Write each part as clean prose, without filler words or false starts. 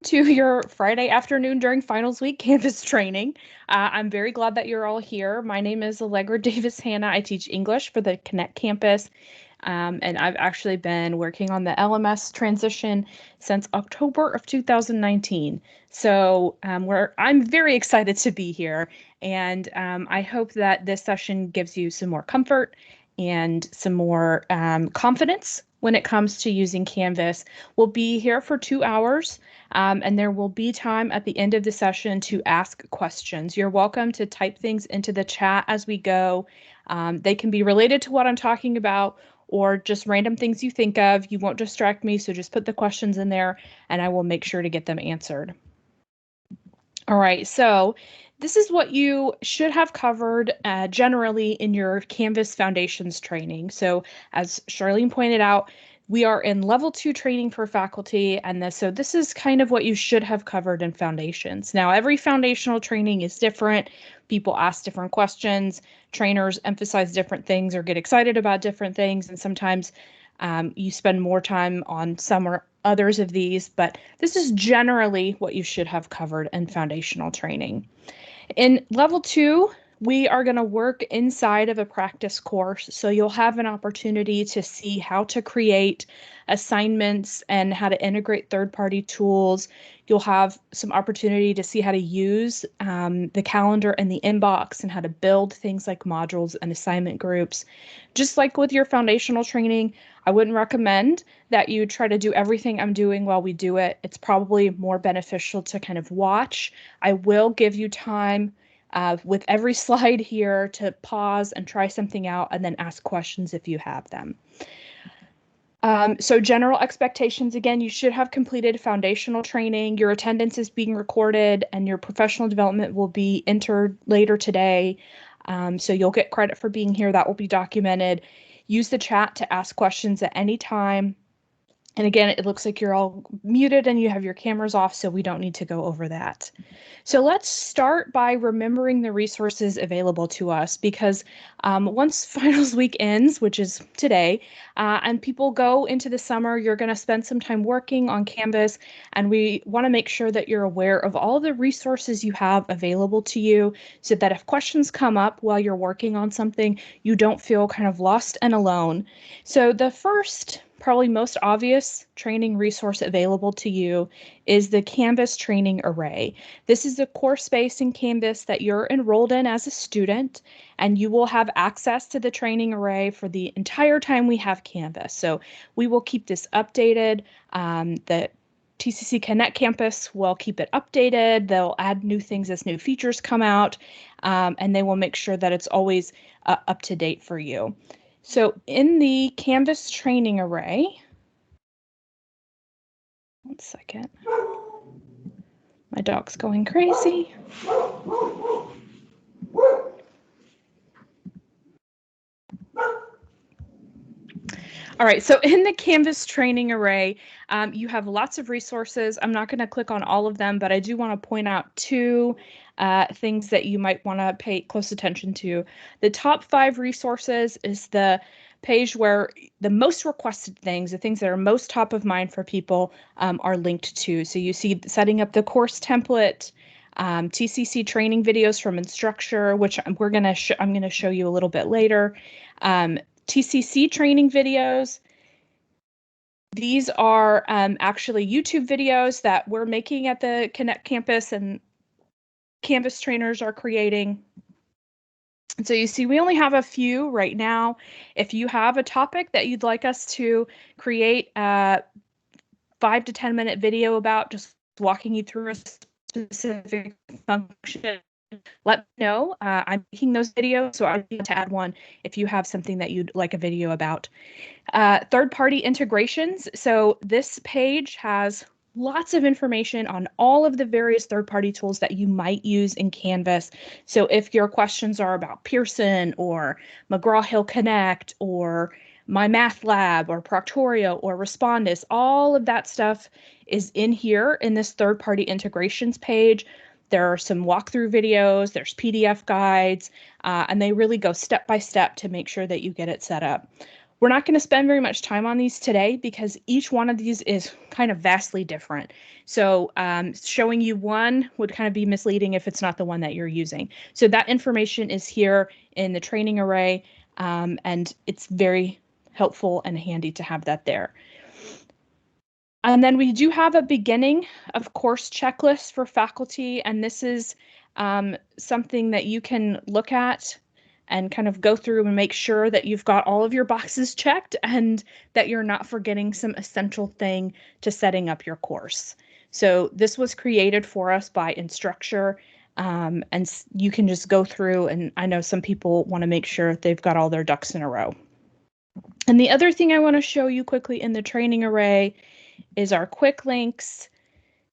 to your Friday afternoon during finals week Canvas training. I'm very glad that you're all here. My name is Allegra Davis Hanna. I teach English for the Connect campus, and I've actually been working on the LMS transition since October of 2019. So I'm very excited to be here, and I hope that this session gives you some more comfort and some more confidence when it comes to using Canvas. We'll be here for 2 hours. And there will be time at the end of the session to ask questions. You're welcome to type things into the chat as we go. They can be related to what I'm talking about or just random things you think of. You won't distract me, so just put the questions in there and I will make sure to get them answered. All right, so this is what you should have covered generally in your Canvas Foundations training. So as Charlene pointed out, we are in level 2 training for faculty, and so this is kind of what you should have covered in Foundations. Now, every foundational training is different. People ask different questions. Trainers emphasize different things or get excited about different things, and sometimes you spend more time on some or others of these, but this is generally what you should have covered in foundational training. In level 2, we are going to work inside of a practice course, so you'll have an opportunity to see how to create assignments and how to integrate third-party tools. You'll have some opportunity to see how to use the calendar and the inbox and how to build things like modules and assignment groups. Just like with your foundational training, I wouldn't recommend that you try to do everything I'm doing while we do it. It's probably more beneficial to kind of watch. I will give you time with every slide here to pause and try something out and then ask questions if you have them. So general expectations, again, you should have completed foundational training. Your attendance is being recorded and your professional development will be entered later today. So you'll get credit for being here. That will be documented. Use the chat to ask questions at any time. And again, it looks like you're all muted and you have your cameras off, so we don't need to go over that. So let's start by remembering the resources available to us, because once finals week ends, which is today, and people go into the summer, you're going to spend some time working on Canvas, and we want to make sure that you're aware of all the resources you have available to you so that if questions come up while you're working on something, you don't feel kind of lost and alone. So the first, probably most obvious training resource available to you is the Canvas Training Array. This is a course space in Canvas that you're enrolled in as a student, and you will have access to the training array for the entire time we have Canvas. So we will keep this updated. The TCC Connect campus will keep it updated. They'll add new things as new features come out, and they will make sure that it's always up to date for you. So in the Canvas training array, one second, my dog's going crazy. All right, so in the Canvas training array, you have lots of resources. I'm not going to click on all of them, but I do want to point out two things that you might want to pay close attention to. The top 5 resources is the page where the most requested things, the things that are most top of mind for people, are linked to. So you see setting up the course template, TCC training videos from Instructure, which I'm going to show you a little bit later. TCC training videos. These are actually YouTube videos that we're making at the Connect campus and Canvas trainers are creating. And so you see, we only have a few right now. If you have a topic that you'd like us to create a 5 to 10 minute video about, just walking you through a specific function, let me know. I'm making those videos, so I'd like to add one if you have something that you'd like a video about. Third-party integrations. So this page has lots of information on all of the various third-party tools that you might use in Canvas. So if your questions are about Pearson or McGraw-Hill Connect or My Math Lab or Proctorio or Respondus, all of that stuff is in here in this third-party integrations page. There are some walkthrough videos, there's PDF guides, and they really go step by step to make sure that you get it set up. We're not going to spend very much time on these today because each one of these is kind of vastly different. So showing you one would kind of be misleading if it's not the one that you're using. So that information is here in the training array, and it's very helpful and handy to have that there. And then we do have a beginning of course checklist for faculty, and this is something that you can look at and kind of go through and make sure that you've got all of your boxes checked and that you're not forgetting some essential thing to setting up your course. So this was created for us by Instructure, and you can just go through, and I know some people want to make sure they've got all their ducks in a row. And the other thing I want to show you quickly in the training array is our quick links.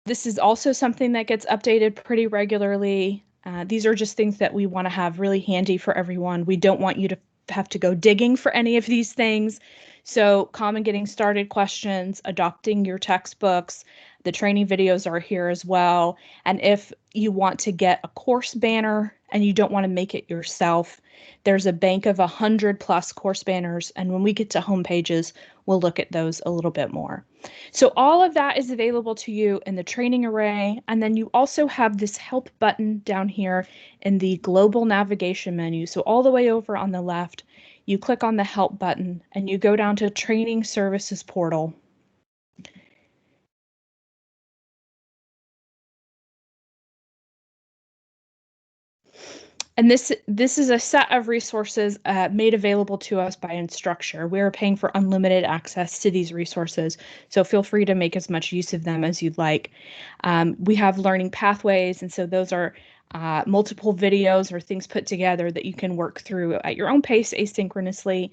This is also something that gets updated pretty regularly. These are just things that we want to have really handy for everyone. We don't want you to have to go digging for any of these things. So common getting started questions, adopting your textbooks, the training videos are here as well. And if you want to get a course banner and you don't want to make it yourself, there's a bank of 100+ course banners. And when we get to home pages, we'll look at those a little bit more. So all of that is available to you in the training array. And then you also have this help button down here in the global navigation menu. So all the way over on the left, you click on the help button and you go down to Training Services Portal. And this is a set of resources made available to us by Instructure. We're paying for unlimited access to these resources, so feel free to make as much use of them as you'd like. We have learning pathways, and so those are multiple videos or things put together that you can work through at your own pace asynchronously.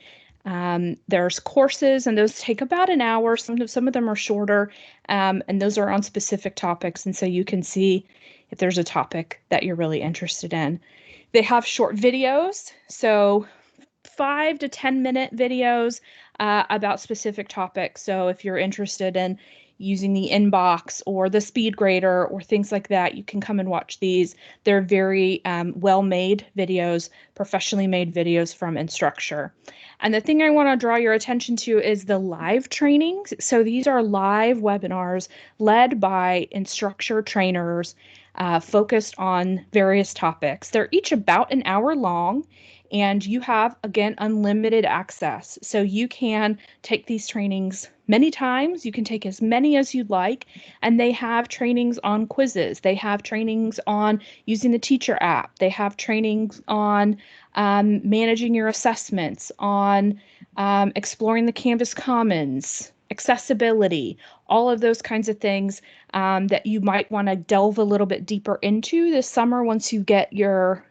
There's courses, and those take about an hour. Some of them are shorter, and those are on specific topics, and so you can see if there's a topic that you're really interested in. They have short videos, so 5 to 10-minute videos about specific topics. So if you're interested in using the inbox or the speed grader or things like that, you can come and watch these. They're very well-made videos, professionally made videos from Instructure. And the thing I want to draw your attention to is the live trainings. So these are live webinars led by Instructure trainers focused on various topics. They're each about an hour long, and you have, again, unlimited access. So you can take these trainings many times. You can take as many as you'd like. And they have trainings on quizzes. They have trainings on using the teacher app. They have trainings on managing your assessments, on exploring the Canvas Commons, accessibility, all of those kinds of things that you might want to delve a little bit deeper into this summer once you get your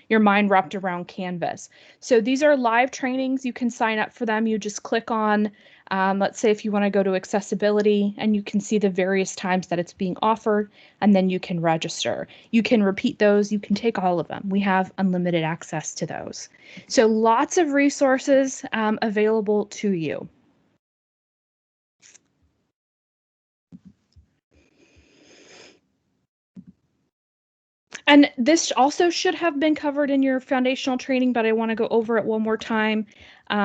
mind wrapped around Canvas. So these are live trainings. You can sign up for them. You just click on, let's say if you want to go to accessibility, and you can see the various times that it's being offered, and then you can register. You can repeat those. You can take all of them. We have unlimited access to those. So lots of resources available to you. And this also should have been covered in your foundational training, but I want to go over it one more time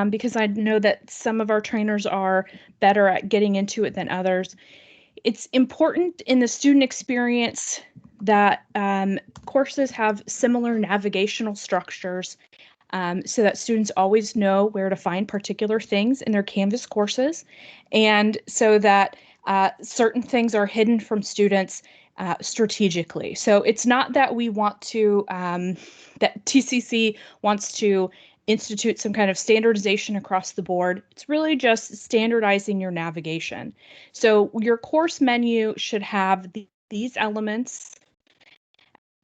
because I know that some of our trainers are better at getting into it than others. It's important in the student experience that courses have similar navigational structures so that students always know where to find particular things in their Canvas courses, and so that certain things are hidden from students strategically. So it's not that we want to, that TCC wants to institute some kind of standardization across the board. It's really just standardizing your navigation. So your course menu should have these elements,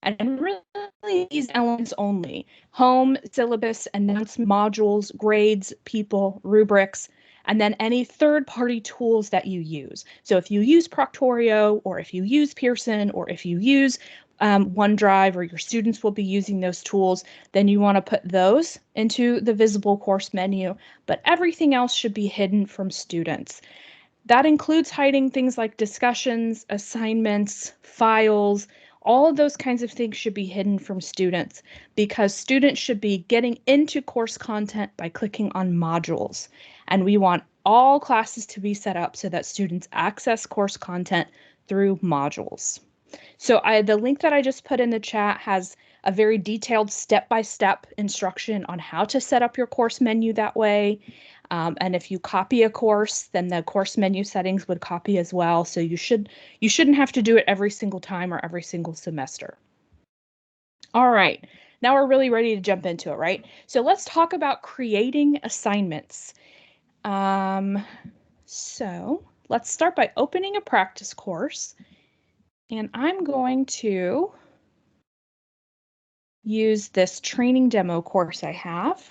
and really these elements only: home, syllabus, announcements, modules, grades, people, rubrics, and then any third-party tools that you use. So if you use Proctorio, or if you use Pearson, or if you use OneDrive, or your students will be using those tools, then you want to put those into the visible course menu, but everything else should be hidden from students. That includes hiding things like discussions, assignments, files, All of those kinds of things should be hidden from students because students should be getting into course content by clicking on modules. And we want all classes to be set up so that students access course content through modules. So the link that I just put in the chat has a very detailed step-by-step instruction on how to set up your course menu that way. And if you copy a course, then the course menu settings would copy as well. So you shouldn't have to do it every single time or every single semester. All right, now we're really ready to jump into it, right? So let's talk about creating assignments. So let's start by opening a practice course. And I'm going to use this training demo course I have.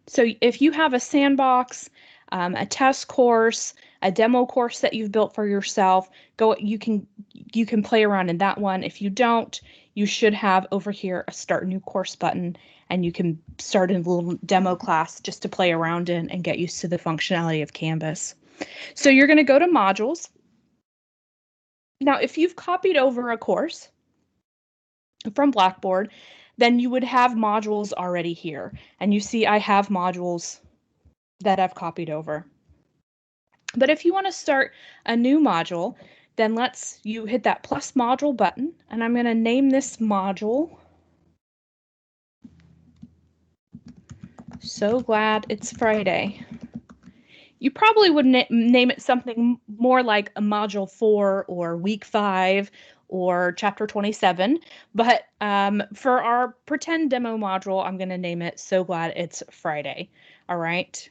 So if you have a sandbox, a test course, a demo course that you've built for yourself, you can play around in that one. If you don't, you should have over here a start new course button, and you can start a little demo class just to play around in and get used to the functionality of Canvas. So you're going to go to modules. Now, if you've copied over a course from Blackboard, then you would have modules already here. And you see I have modules that I've copied over. But if you want to start a new module, then you hit that plus module button, and I'm going to name this module So Glad It's Friday. You probably would name it something more like a module 4 or week 5 or chapter 27, but for our pretend demo module, I'm going to name it So Glad It's Friday. All right.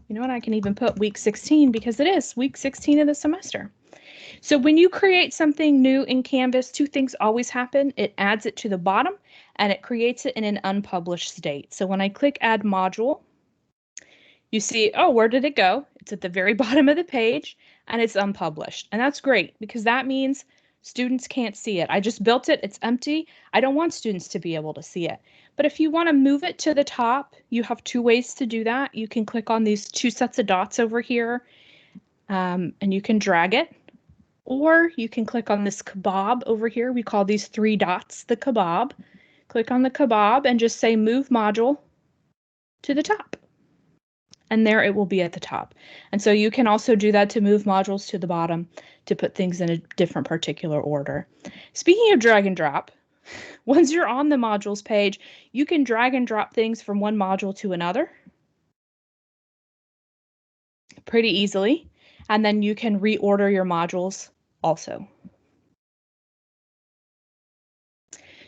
You know what? I can even put week 16 because it is week 16 of the semester. So when you create something new in Canvas, two things always happen. It adds it to the bottom and it creates it in an unpublished state. So when I click Add Module, you see, oh, where did it go? It's at the very bottom of the page and it's unpublished. And that's great because that means students can't see it. I just built it. It's empty. I don't want students to be able to see it. But if you want to move it to the top, you have two ways to do that. You can click on these two sets of dots over here and you can drag it. Or you can click on this kebab over here. We call these three dots the kebab. Click on the kebab and just say move module to the top. And there it will be at the top. And so you can also do that to move modules to the bottom to put things in a different particular order. Speaking of drag and drop, once you're on the modules page, you can drag and drop things from one module to another pretty easily. And then you can reorder your modules also.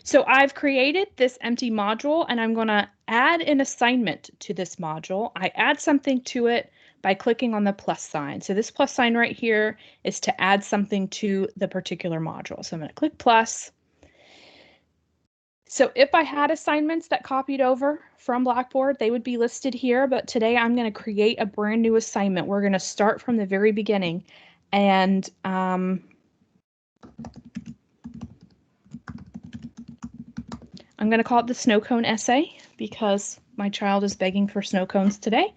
So I've created this empty module and I'm going to add an assignment to this module. I add something to it by clicking on the plus sign. So this plus sign right here is to add something to the particular module. So I'm going to click plus. So if I had assignments that copied over from Blackboard, they would be listed here. But today I'm going to create a brand new assignment. We're going to start from the very beginning. And I'm going to call it the snow cone essay because my child is begging for snow cones today.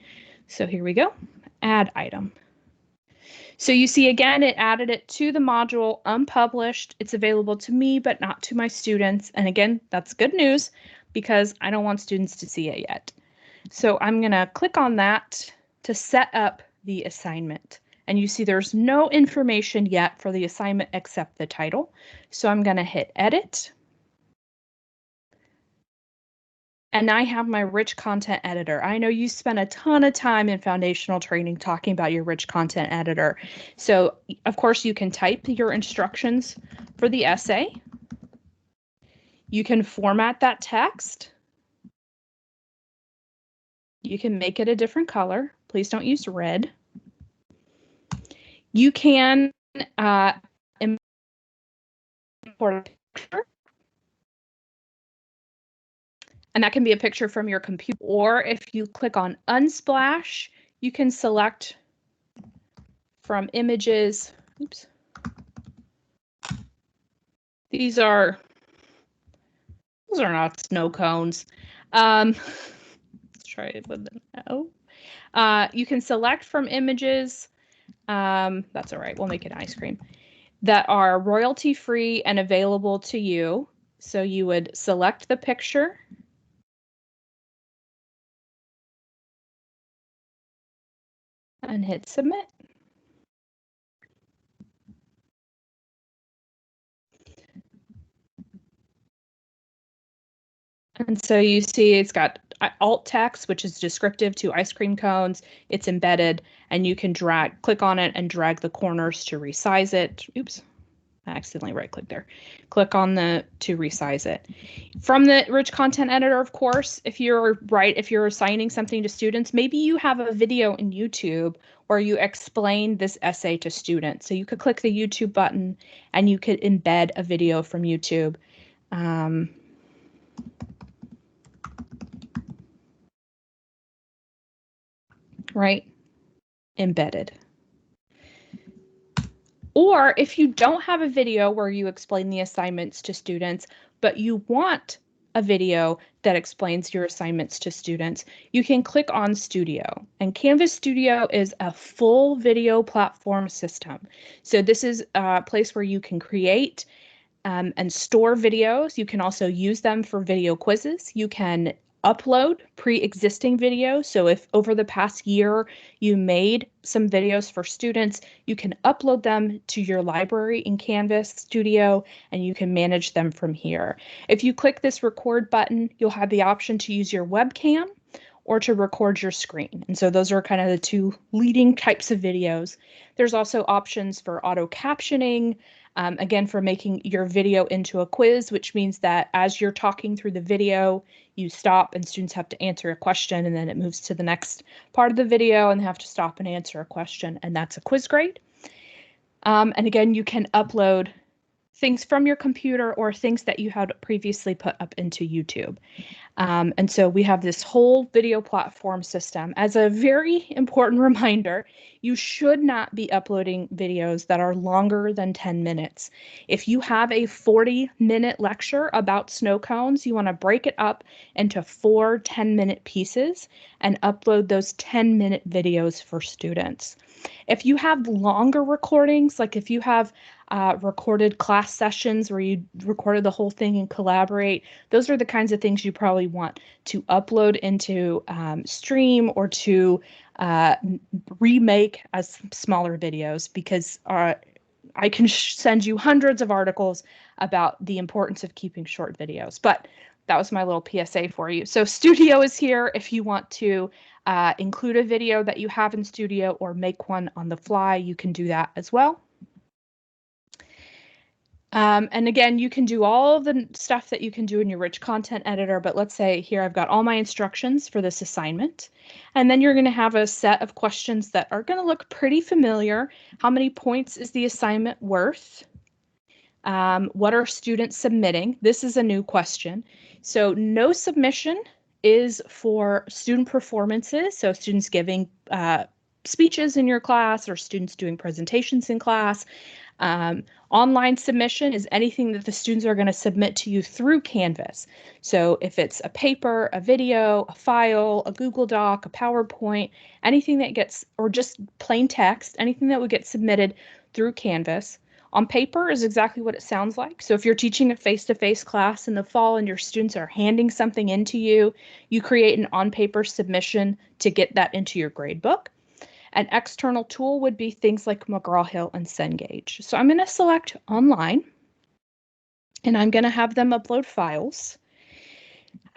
So here we go. Add item. So you see, again, it added it to the module unpublished. It's available to me, but not to my students. And again, that's good news because I don't want students to see it yet. So I'm going to click on that to set up the assignment. And you see there's no information yet for the assignment except the title. So I'm going to hit edit. And I have my rich content editor. I know you spent a ton of time in foundational training talking about your rich content editor. So of course you can type your instructions for the essay. You can format that text. You can make it a different color. Please don't use red. You can import a picture. And that can be a picture from your computer, or if you click on Unsplash, you can select from images. Oops. Those are not snow cones. Let's try it with an O. You can select from images. That's all right. We'll make it ice cream. that are royalty free and available to you. So you would select the picture and hit submit. And so you see it's got alt text, which is descriptive to ice cream cones. It's embedded, and you can click on it and drag the corners to resize it. Oops, I accidentally right-clicked there. Click on to resize it. From the rich content editor, of course, if you're assigning something to students, maybe you have a video in YouTube where you explain this essay to students. So you could click the YouTube button and you could embed a video from YouTube. Right? Embedded. Or if you don't have a video where you explain the assignments to students, but you want a video that explains your assignments to students, you can click on Studio. And Canvas Studio is a full video platform system. So this is a place where you can create and store videos. You can also use them for video quizzes. You can upload pre-existing videos. So if over the past year you made some videos for students, you can upload them to your library in Canvas Studio and you can manage them from here. If you click this record button, you'll have the option to use your webcam or to record your screen. And so those are kind of the two leading types of videos. There's also options for auto captioning, again, for making your video into a quiz, which means that as you're talking through the video, you stop and students have to answer a question, and then it moves to the next part of the video and they have to stop and answer a question, and that's a quiz grade. And again, you can upload things from your computer or things that you had previously put up into YouTube. And so we have this whole video platform system. As a very important reminder, you should not be uploading videos that are longer than 10 minutes. If you have a 40-minute lecture about snow cones, you want to break it up into 4 10-minute pieces and upload those 10-minute videos for students. If you have longer recordings, like if you have recorded class sessions where you recorded the whole thing and collaborate, those are the kinds of things you probably want to upload into Stream or to remake as smaller videos, because I can send you hundreds of articles about the importance of keeping short videos. But that was my little PSA for you. So Studio is here if you want to include a video that you have in Studio or make one on the fly. You can do that as well. And again, you can do all of the stuff that you can do in your rich content editor, but let's say here I've got all my instructions for this assignment. And then you're going to have a set of questions that are going to look pretty familiar. How many points is the assignment worth? What are students submitting? This is a new question. So no submission is for student performances. So students giving speeches in your class or students doing presentations in class. Online submission is anything that the students are going to submit to you through Canvas. So if it's a paper, a video, a file, a Google Doc, a PowerPoint, anything that gets, or just plain text, anything that would get submitted through Canvas. On paper is exactly what it sounds like. So if you're teaching a face-to-face class in the fall and your students are handing something into you, you create an on-paper submission to get that into your gradebook. An external tool would be things like McGraw-Hill and Cengage. So I'm going to select online, and I'm going to have them upload files.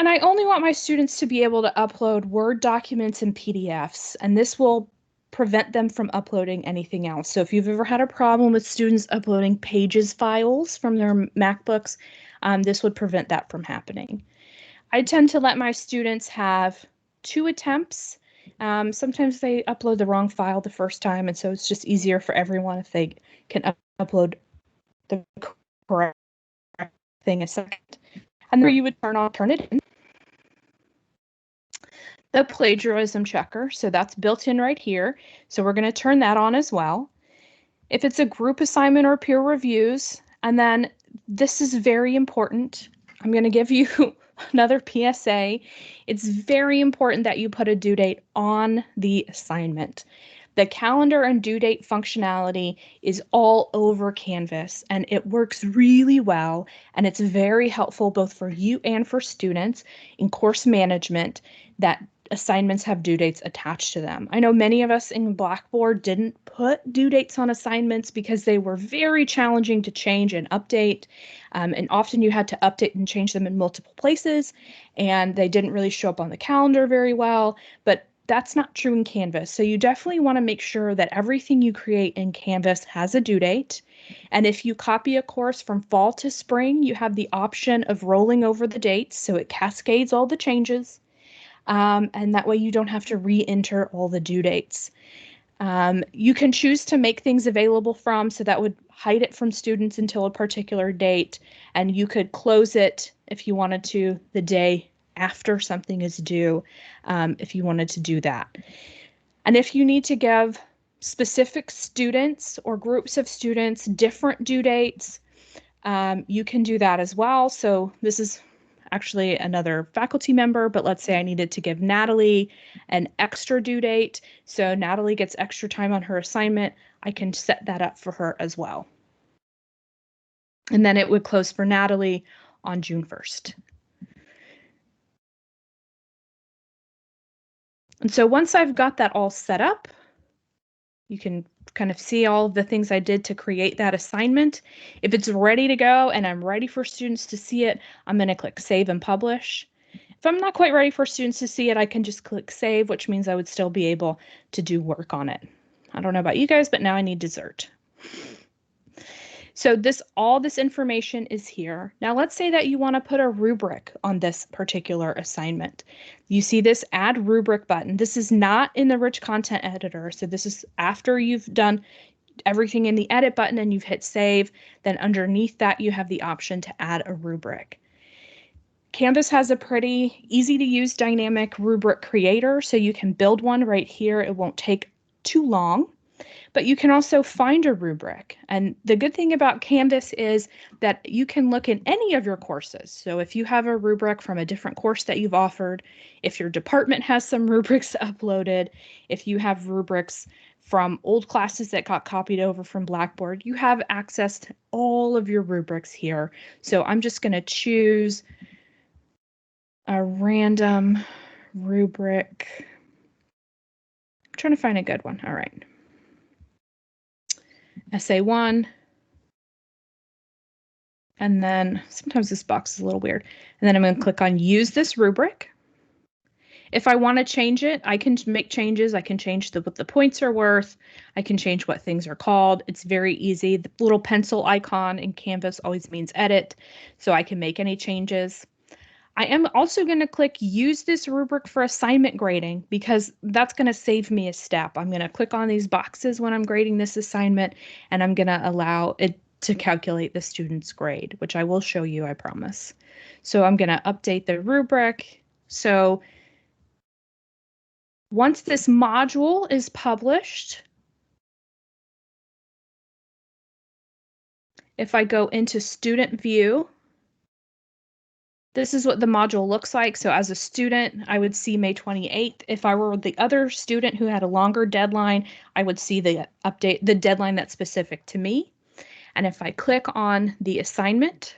And I only want my students to be able to upload Word documents and PDFs, and this will prevent them from uploading anything else. So if you've ever had a problem with students uploading Pages files from their MacBooks, this would prevent that from happening. I tend to let my students have 2 attempts. Sometimes they upload the wrong file the first time, and so it's just easier for everyone if they can upload the correct thing a second. And then you would turn it in. The plagiarism checker, so that's built in right here. So we're going to turn that on as well. If it's a group assignment or peer reviews, and then this is very important. I'm going to give you another PSA. It's very important that you put a due date on the assignment. The calendar and due date functionality is all over Canvas, and it works really well, and it's very helpful both for you and for students in course management that assignments have due dates attached to them. I know many of us in Blackboard didn't put due dates on assignments because they were very challenging to change and update, and often you had to update and change them in multiple places, and they didn't really show up on the calendar very well, but that's not true in Canvas. So you definitely want to make sure that everything you create in Canvas has a due date. And if you copy a course from fall to spring, you have the option of rolling over the dates so it cascades all the changes. And that way you don't have to re-enter all the due dates. You can choose to make things available from, so that would hide it from students until a particular date, and you could close it if you wanted to the day after something is due, if you wanted to do that. And if you need to give specific students or groups of students different due dates, you can do that as well. So this is actually another faculty member, but let's say I needed to give Natalie an extra due date. So Natalie gets extra time on her assignment. I can set that up for her as well. And then it would close for Natalie on June 1st. And so once I've got that all set up, you can kind of see all the things I did to create that assignment. If it's ready to go and I'm ready for students to see it, I'm going to click Save and Publish. If I'm not quite ready for students to see it, I can just click Save, which means I would still be able to do work on it. I don't know about you guys, but now I need dessert. So all this information is here. Now let's say that you want to put a rubric on this particular assignment. You see this Add Rubric button. This is not in the Rich Content Editor. So this is after you've done everything in the Edit button and you've hit Save. Then underneath that, you have the option to add a rubric. Canvas has a pretty easy to use dynamic rubric creator, so you can build one right here. It won't take too long. But you can also find a rubric. And the good thing about Canvas is that you can look in any of your courses. So if you have a rubric from a different course that you've offered, if your department has some rubrics uploaded, if you have rubrics from old classes that got copied over from Blackboard, you have access to all of your rubrics here. So I'm just going to choose a random rubric. I'm trying to find a good one. All right. Essay 1, and then sometimes this box is a little weird, and then I'm going to click on Use this rubric. If I want to change it, I can make changes. I can change what the points are worth. I can change what things are called. It's very easy. The little pencil icon in Canvas always means edit, so I can make any changes. I am also going to click Use this rubric for assignment grading, because that's going to save me a step. I'm going to click on these boxes when I'm grading this assignment, and I'm going to allow it to calculate the student's grade, which I will show you, I promise. So I'm going to update the rubric. So once this module is published, if I go into Student View, this is what the module looks like. So as a student, I would see May 28th. If I were the other student who had a longer deadline, I would see the deadline that's specific to me. And if I click on the assignment,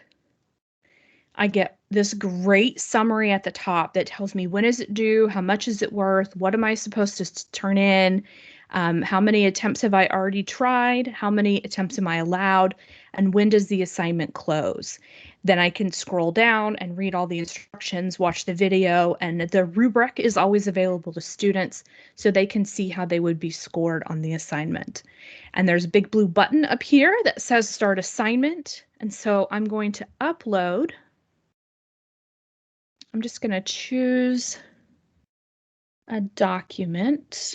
I get this great summary at the top that tells me when is it due, how much is it worth, what am I supposed to turn in, how many attempts have I already tried, how many attempts am I allowed, and when does the assignment close. Then I can scroll down and read all the instructions, watch the video, and the rubric is always available to students so they can see how they would be scored on the assignment. And there's a big blue button up here that says Start Assignment. And so I'm going to upload. I'm just going to choose a document.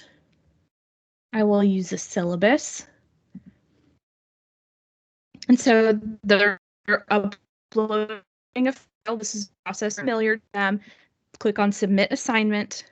I will use a syllabus. And so they're uploading a file. This is a process familiar to them. Click on Submit Assignment.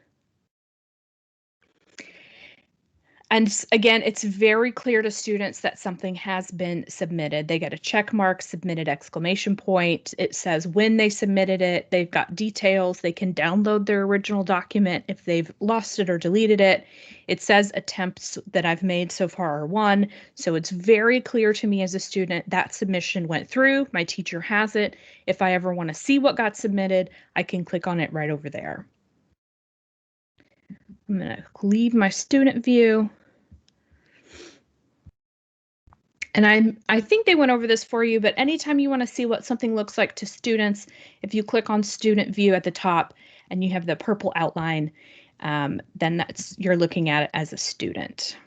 And again, it's very clear to students that something has been submitted. They get a check mark, submitted exclamation point. It says when they submitted it. They've got details. They can download their original document if they've lost it or deleted it. It says attempts that I've made so far are 1. So it's very clear to me as a student that submission went through. My teacher has it. If I ever want to see what got submitted, I can click on it right over there. I'm going to leave my student view. And I think they went over this for you, but anytime you want to see what something looks like to students, if you click on student view at the top and you have the purple outline, then you're looking at it as a student.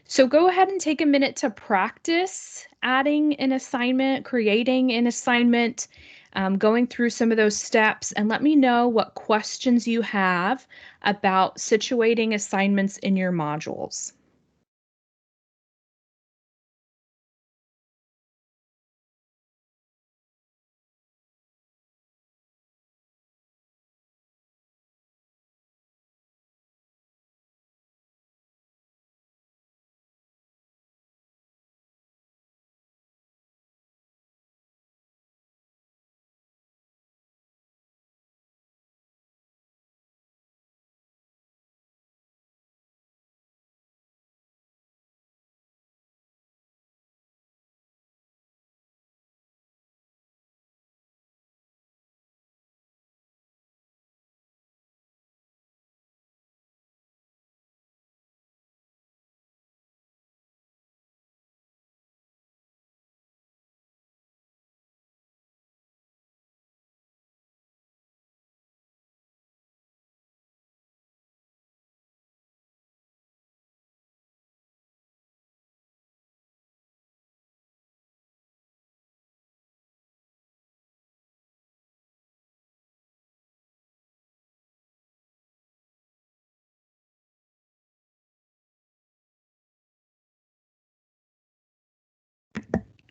So go ahead and take a minute to practice adding an assignment, creating an assignment, going through some of those steps, and let me know what questions you have about situating assignments in your modules.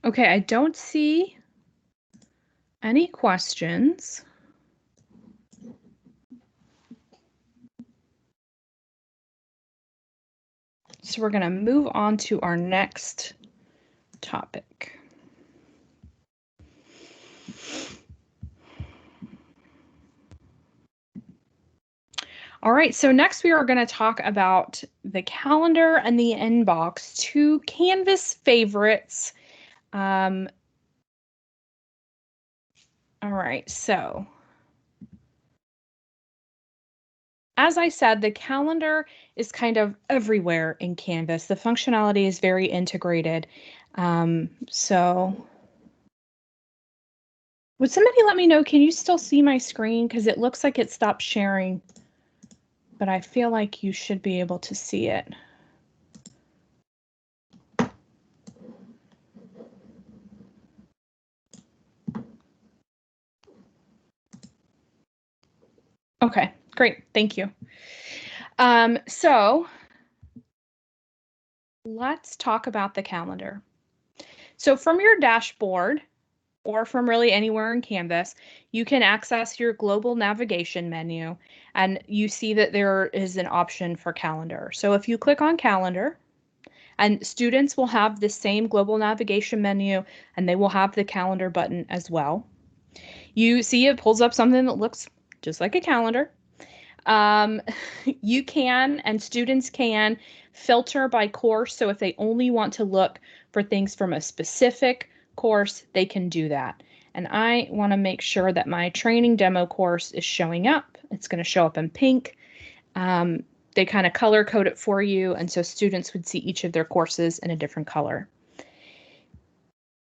Okay, I don't see any questions. So we're going to move on to our next topic. All right, so next we are going to talk about the calendar and the inbox, 2 Canvas favorites. All right, so as I said, the calendar is kind of everywhere in Canvas. The functionality is very integrated. So would somebody let me know, can you still see my screen? Because it looks like it stopped sharing, but I feel like you should be able to see it. Okay, great, thank you. So let's talk about the calendar. So from your dashboard, or from really anywhere in Canvas, you can access your global navigation menu, and you see that there is an option for calendar. So if you click on calendar, and students will have the same global navigation menu, and they will have the calendar button as well. You see it pulls up something that looks just like a calendar. You can, and students can, filter by course. So if they only want to look for things from a specific course, they can do that. And I want to make sure that my training demo course is showing up. It's going to show up in pink. They kind of color code it for you, and so students would see each of their courses in a different color.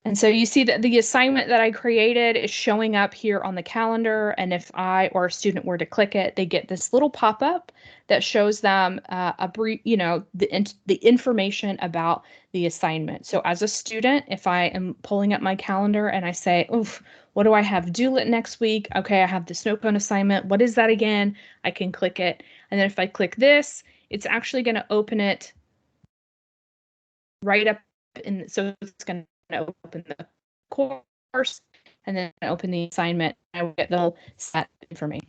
And so you see that the assignment that I created is showing up here on the calendar, and if I or a student were to click it, they get this little pop-up that shows them a brief, the information about the assignment. So as a student, if I am pulling up my calendar and I say, oof, what do I have due next week? Okay, I have the snow cone assignment. What is that again? I can click it. And then if I click this, it's actually going to open it right up in, so it's going to open the course and then open the assignment. I will get the set information.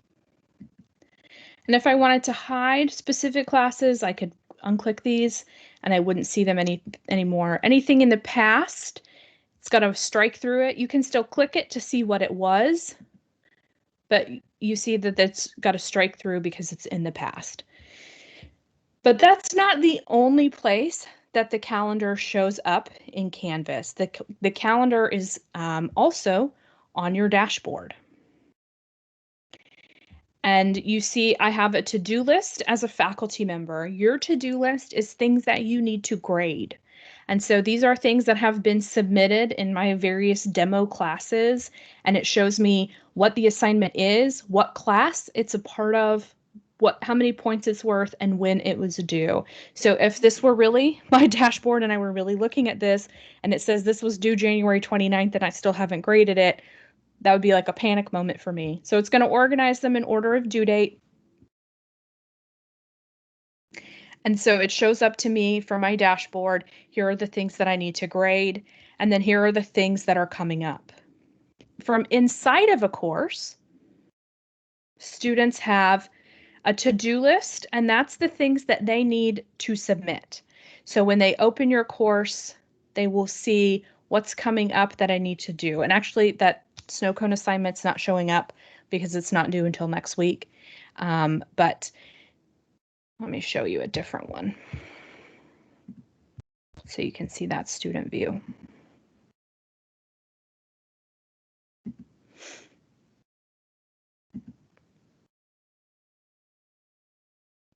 And if I wanted to hide specific classes, I could unclick these and I wouldn't see them anymore. Anything in the past, it's got a strike through it. You can still click it to see what it was, but you see that that's got a strike through because it's in the past. But that's not the only place that the calendar shows up in Canvas. The calendar is also on your dashboard. And you see I have a to-do list as a faculty member. Your to-do list is things that you need to grade. And so these are things that have been submitted in my various demo classes, and it shows me what the assignment is, what class it's a part of, how many points it's worth, and when it was due. So if this were really my dashboard and I were really looking at this and it says this was due January 29th and I still haven't graded it, that would be like a panic moment for me. So it's going to organize them in order of due date. And so it shows up to me for my dashboard. Here are the things that I need to grade. And then here are the things that are coming up. From inside of a course, students have a to-do list, and that's the things that they need to submit. So when they open your course, they will see what's coming up that I need to do. And actually that snow cone assignment's not showing up because it's not due until next week. But let me show you a different one so you can see that student view.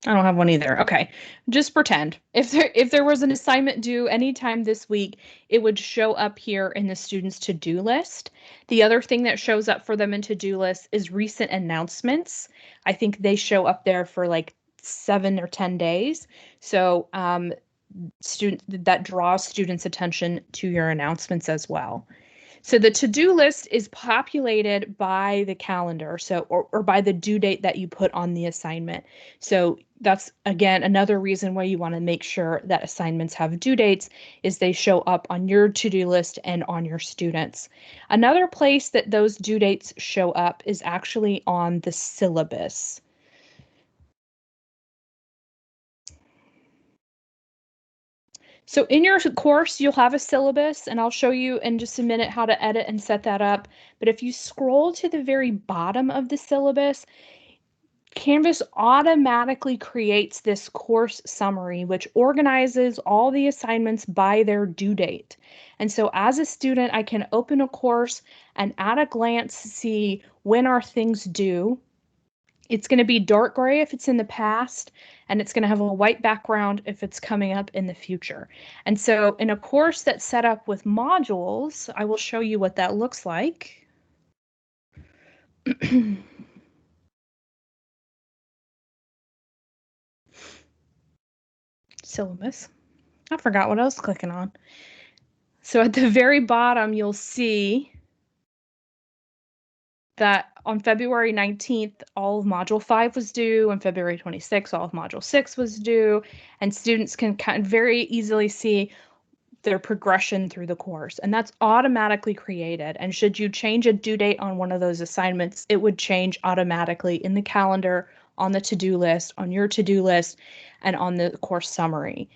I don't have one either. Okay, just pretend. If there was an assignment due anytime this week, it would show up here in the student's to-do list. The other thing that shows up for them in to-do list is recent announcements. I think they show up there for like 7 or 10 days. So that draws students' attention to your announcements as well. So the to-do list is populated by the calendar, or by the due date that you put on the assignment. So that's, again, another reason why you want to make sure that assignments have due dates is they show up on your to-do list and on your students. Another place that those due dates show up is actually on the syllabus. So in your course, you'll have a syllabus, and I'll show you in just a minute how to edit and set that up. But if you scroll to the very bottom of the syllabus, Canvas automatically creates this course summary, which organizes all the assignments by their due date. And so as a student, I can open a course and at a glance see when are things due. It's going to be dark gray if it's in the past, and it's going to have a white background if it's coming up in the future. And so in a course that's set up with modules, I will show you what that looks like. Syllabus. I forgot what I was clicking on. So at the very bottom, you'll see that on February 19th, all of Module 5 was due. On February 26th, all of Module 6 was due. And students can kind of very easily see their progression through the course. And that's automatically created. And should you change a due date on one of those assignments, it would change automatically in the calendar, on the to-do list, on your to-do list, and on the course summary.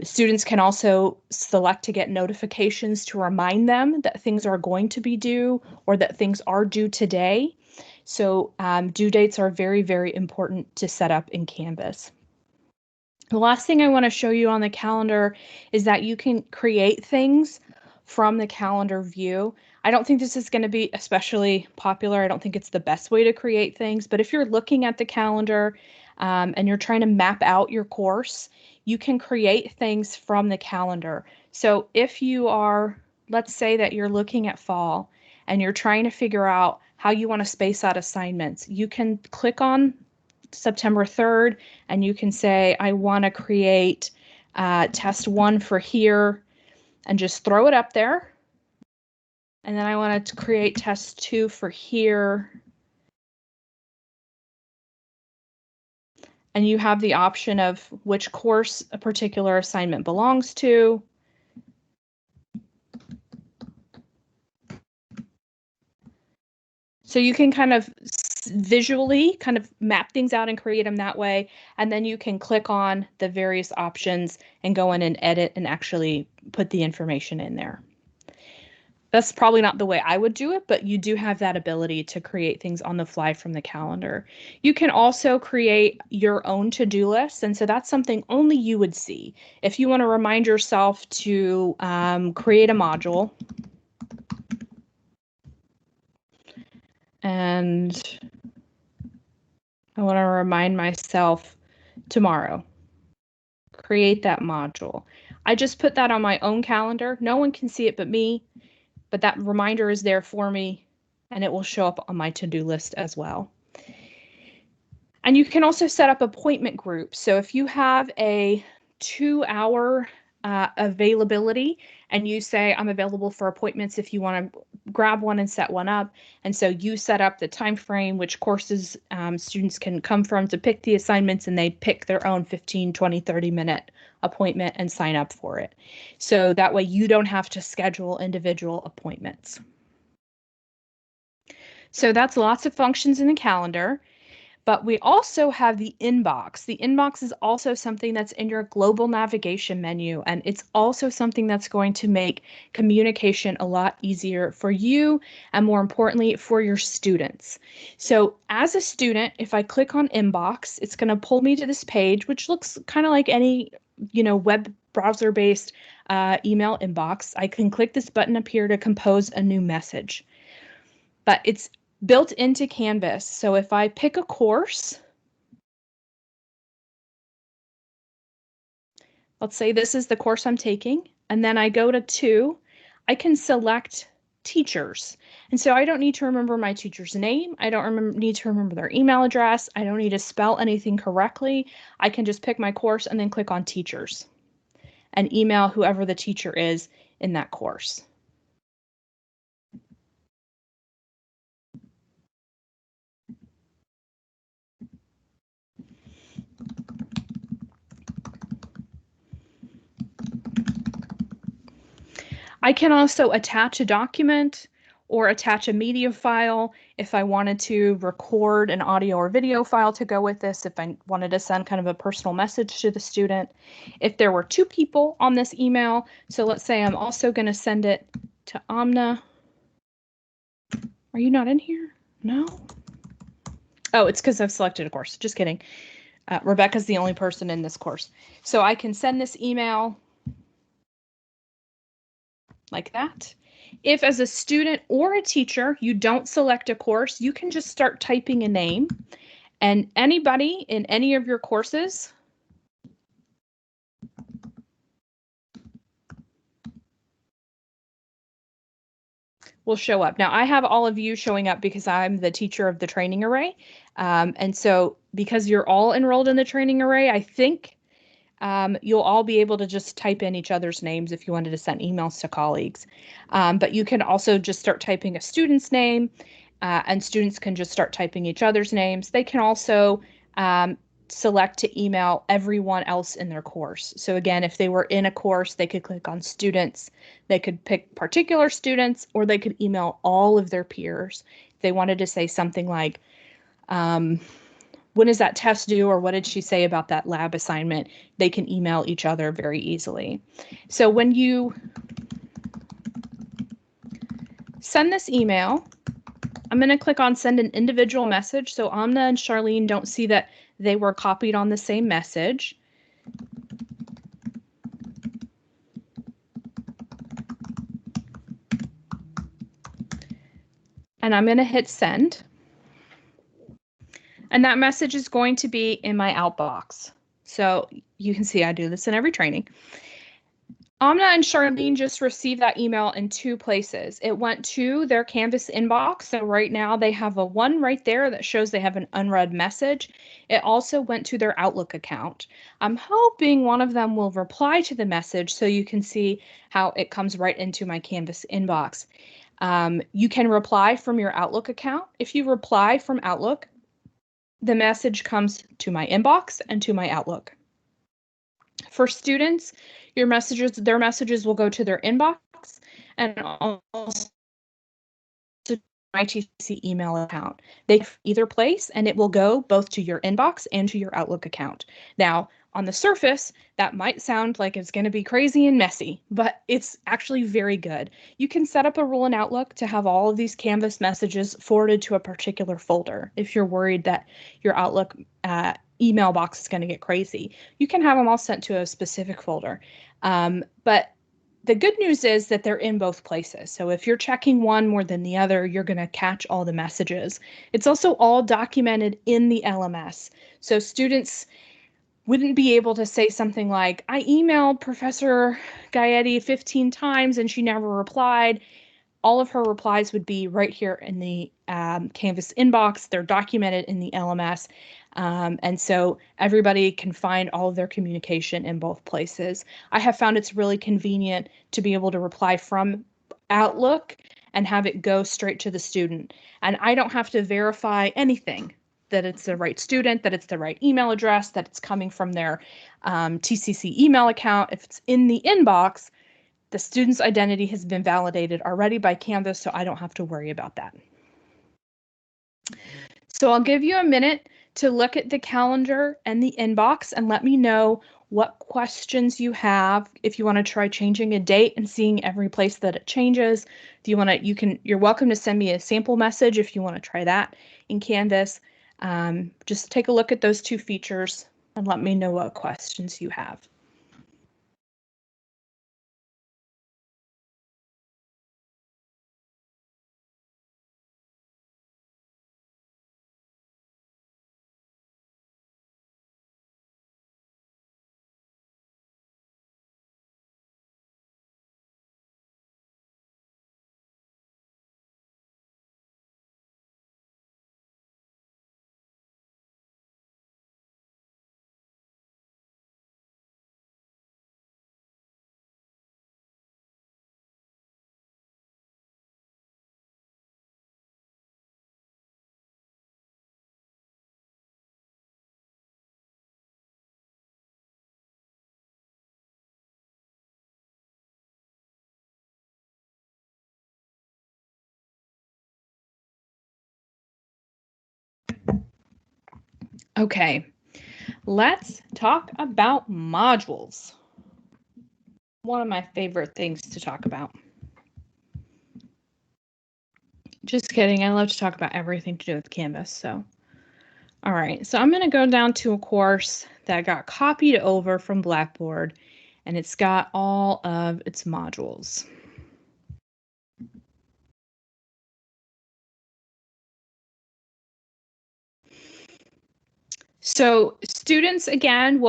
Students can also select to get notifications to remind them that things are going to be due or that things are due today. So due dates are very, very important to set up in Canvas. The last thing I want to show you on the calendar is that you can create things from the calendar view. I don't think this is going to be especially popular. I don't think it's the best way to create things, but if you're looking at the calendar and you're trying to map out your course, you can create things from the calendar. So if you are, let's say that you're looking at fall and you're trying to figure out how you want to space out assignments, you can click on September 3rd and you can say, I want to create test 1 for here and just throw it up there. And then I want to create test 2 for here. And you have the option of which course a particular assignment belongs to. So you can kind of visually kind of map things out and create them that way. And then you can click on the various options and go in and edit and actually put the information in there. That's probably not the way I would do it, but you do have that ability to create things on the fly from the calendar. You can also create your own to-do list, and so that's something only you would see. If you want to remind yourself to create a module, and I want to remind myself tomorrow, create that module. I just put that on my own calendar. No one can see it but me, but that reminder is there for me, and it will show up on my to-do list as well. And you can also set up appointment groups. So if you have a 2-hour availability and you say, I'm available for appointments if you want to grab one and set one up. And so you set up the time frame, which courses students can come from to pick the assignments, and they pick their own 15, 20, 30-minute appointment and sign up for it. So that way you don't have to schedule individual appointments. So that's lots of functions in the calendar. But we also have the inbox. The inbox is also something that's in your global navigation menu, and it's also something that's going to make communication a lot easier for you and, more importantly, for your students. So as a student, if I click on inbox, it's going to pull me to this page, which looks kind of like any, web browser-based email inbox. I can click this button up here to compose a new message. But it's built into Canvas. So if I pick a course, let's say this is the course I'm taking, and then I go to I can select teachers. And so I don't need to remember my teacher's name. I don't need to remember their email address. I don't need to spell anything correctly. I can just pick my course and then click on teachers and email whoever the teacher is in that course. I can also attach a document or attach a media file if I wanted to record an audio or video file to go with this, if I wanted to send kind of a personal message to the student. If there were 2 people on this email, so let's say I'm also going to send it to Amna. Are you not in here? No? Oh, it's because I've selected a course. Just kidding. Rebecca's the only person in this course. So I can send this email like that. If as a student or a teacher, you don't select a course, you can just start typing a name, and anybody in any of your courses will show up. Now I have all of you showing up because I'm the teacher of the training array. And so because you're all enrolled in the training array, I think you'll all be able to just type in each other's names if you wanted to send emails to colleagues. But you can also just start typing a student's name, and students can just start typing each other's names. They can also select to email everyone else in their course. So again, if they were in a course, they could click on students. They could pick particular students, or they could email all of their peers. If they wanted to say something like, when is that test due, or what did she say about that lab assignment, they can email each other very easily. So when you send this email, I'm going to click on send an individual message. So Amna and Charlene don't see that they were copied on the same message. And I'm going to hit send. And that message is going to be in my outbox. So you can see I do this in every training. Amna and Charlene just received that email in 2 places. It went to their Canvas inbox. So right now they have a 1 right there that shows they have an unread message. It also went to their Outlook account. I'm hoping one of them will reply to the message so you can see how it comes right into my Canvas inbox. You can reply from your Outlook account. If you reply from Outlook, the message comes to my inbox and to my Outlook. For students, their messages will go to their inbox and also ITC email account. They either place and it will go both to your inbox and to your Outlook account. Now, on the surface, that might sound like it's going to be crazy and messy, but it's actually very good. You can set up a rule in Outlook to have all of these Canvas messages forwarded to a particular folder. If you're worried that your Outlook email box is going to get crazy, you can have them all sent to a specific folder. But the good news is that they're in both places. So if you're checking one more than the other, you're going to catch all the messages. It's also all documented in the LMS. So students wouldn't be able to say something like, I emailed Professor Gaetti 15 times and she never replied. All of her replies would be right here in the Canvas inbox. They're documented in the LMS. And so everybody can find all of their communication in both places. I have found it's really convenient to be able to reply from Outlook and have it go straight to the student. And I don't have to verify anything, that it's the right student, that it's the right email address, that it's coming from their TCC email account. If it's in the inbox, the student's identity has been validated already by Canvas, so I don't have to worry about that. So I'll give you a minute to look at the calendar and the inbox and let me know what questions you have. If you want to try changing a date and seeing every place that it changes, if you want to, you're welcome to send me a sample message if you want to try that in Canvas. Just take a look at those two features and let me know what questions you have. Okay, let's talk about modules. One of my favorite things to talk about. Just kidding, I love to talk about everything to do with Canvas, so. All right, so I'm going to go down to a course that got copied over from Blackboard, and it's got all of its modules. So students, again,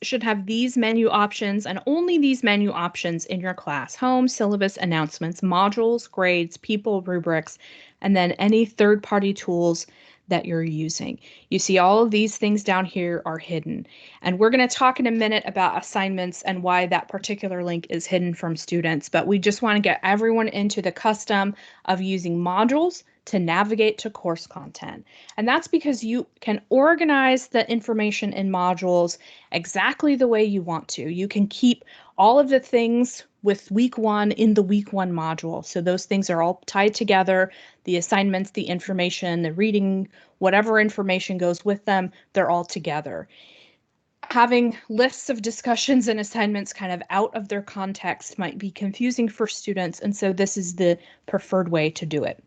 should have these menu options and only these menu options in your class: home, syllabus, announcements, modules, grades, people, rubrics, and then any third-party tools that you're using. You see all of these things down here are hidden. And we're going to talk in a minute about assignments and why that particular link is hidden from students. But we just want to get everyone into the custom of using modules to navigate to course content. And that's because you can organize the information in modules exactly the way you want to. You can keep all of the things with week one in the week one module. So those things are all tied together. The assignments, the information, the reading, whatever information goes with them, they're all together. Having lists of discussions and assignments kind of out of their context might be confusing for students, and so this is the preferred way to do it.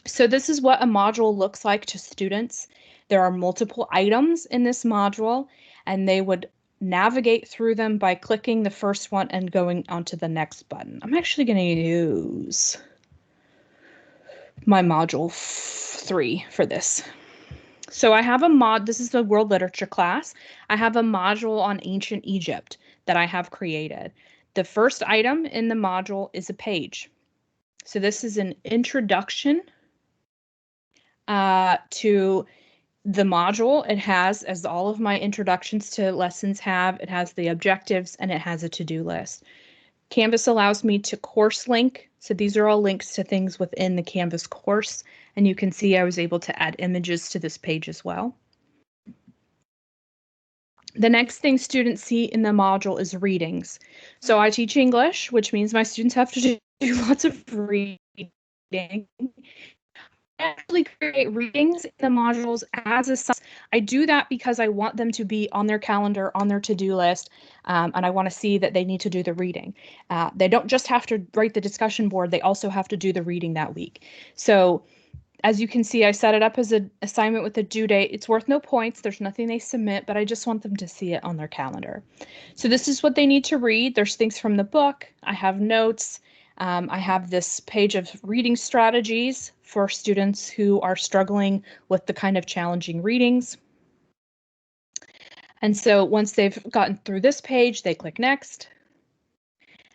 So this is what a module looks like to students. There are multiple items in this module, and they would navigate through them by clicking the first one and going onto the next button. I'm actually going to use my module 3 for this. So I have this is the world literature class. I have a module on ancient Egypt that I have created. The first item in the module is a page. So this is an introduction to the module. It has, as all of my introductions to lessons have, it has the objectives and it has a to-do list. Canvas allows me to course link. So these are all links to things within the Canvas course. And you can see I was able to add images to this page as well. The next thing students see in the module is readings. So I teach English, which means my students have to do lots of reading. reading. I actually create readings in the modules as a. I do that because I want them to be on their calendar, on their to-do list, and I want to see that they need to do the reading. They don't just have to write the discussion board, they also have to do the reading that week. So as you can see, I set it up as an assignment with a due date. It's worth no points. There's nothing they submit, but I just want them to see it on their calendar. So this is what they need to read. There's things from the book. I have notes. I have this page of reading strategies for students who are struggling with the kind of challenging readings. And so once they've gotten through this page, they click next.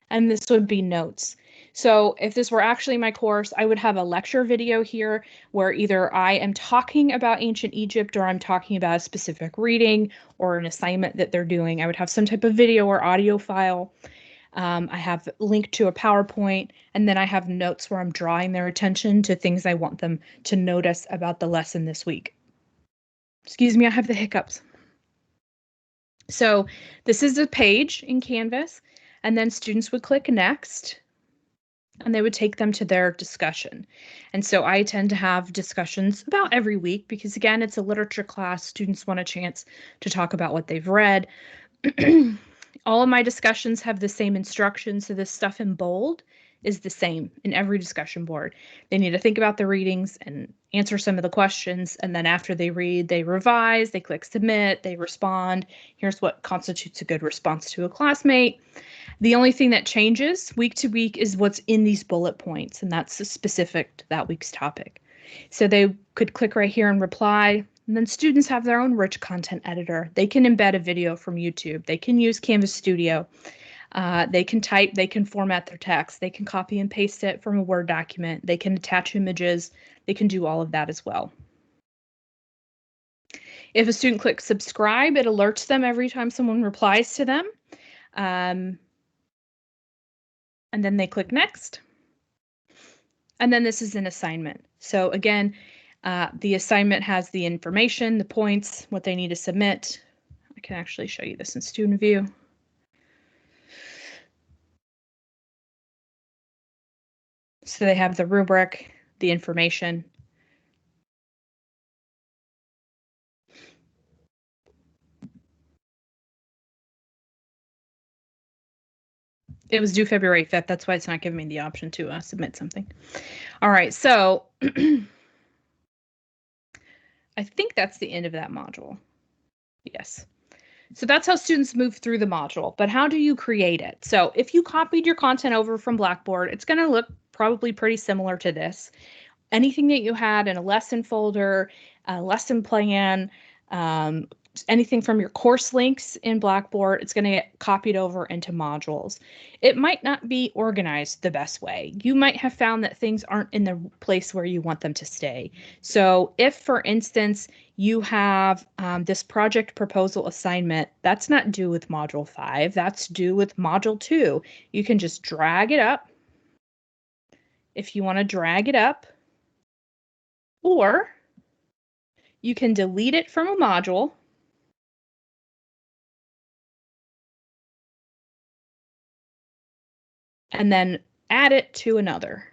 And this would be notes. So if this were actually my course, I would have a lecture video here where either I am talking about ancient Egypt or I'm talking about a specific reading or an assignment that they're doing. I would have some type of video or audio file. I have linked to a PowerPoint, and then I have notes where I'm drawing their attention to things I want them to notice about the lesson this week. Excuse me, I have the hiccups. So this is a page in Canvas, and then students would click next, and they would take them to their discussion. And so I tend to have discussions about every week because, again, it's a literature class. Students want a chance to talk about what they've read. All of my discussions have the same instructions, so this stuff in bold is the same in every discussion board. They need to think about the readings and answer some of the questions, and then after they read, they revise, they click submit, they respond. Here's what constitutes a good response to a classmate. The only thing that changes week to week is what's in these bullet points, and that's specific to that week's topic. So they could click right here and reply. And then students have their own rich content editor. They can embed a video from YouTube. They can use Canvas Studio. They can type, they can format their text. They can copy and paste it from a Word document. They can attach images. They can do all of that as well. If a student clicks subscribe, it alerts them every time someone replies to them. And then they click next. And then this is an assignment. So again, the assignment has the information, the points, what they need to submit. I can actually show you this in student view. So they have the rubric, the information. It was due February 5th. That's why it's not giving me the option to submit something. All right, so I think that's the end of that module. Yes. So that's how students move through the module, but how do you create it? So if you copied your content over from Blackboard, it's going to look probably pretty similar to this. Anything that you had in a lesson folder, a lesson plan, anything from your course links in Blackboard, it's going to get copied over into modules. It might not be organized the best way. You might have found that things aren't in the place where you want them to stay. So if, for instance, you have this project proposal assignment, that's not due with Module 5, that's due with Module 2. You can just drag it up if you want to drag it up, or you can delete it from a module and then add it to another.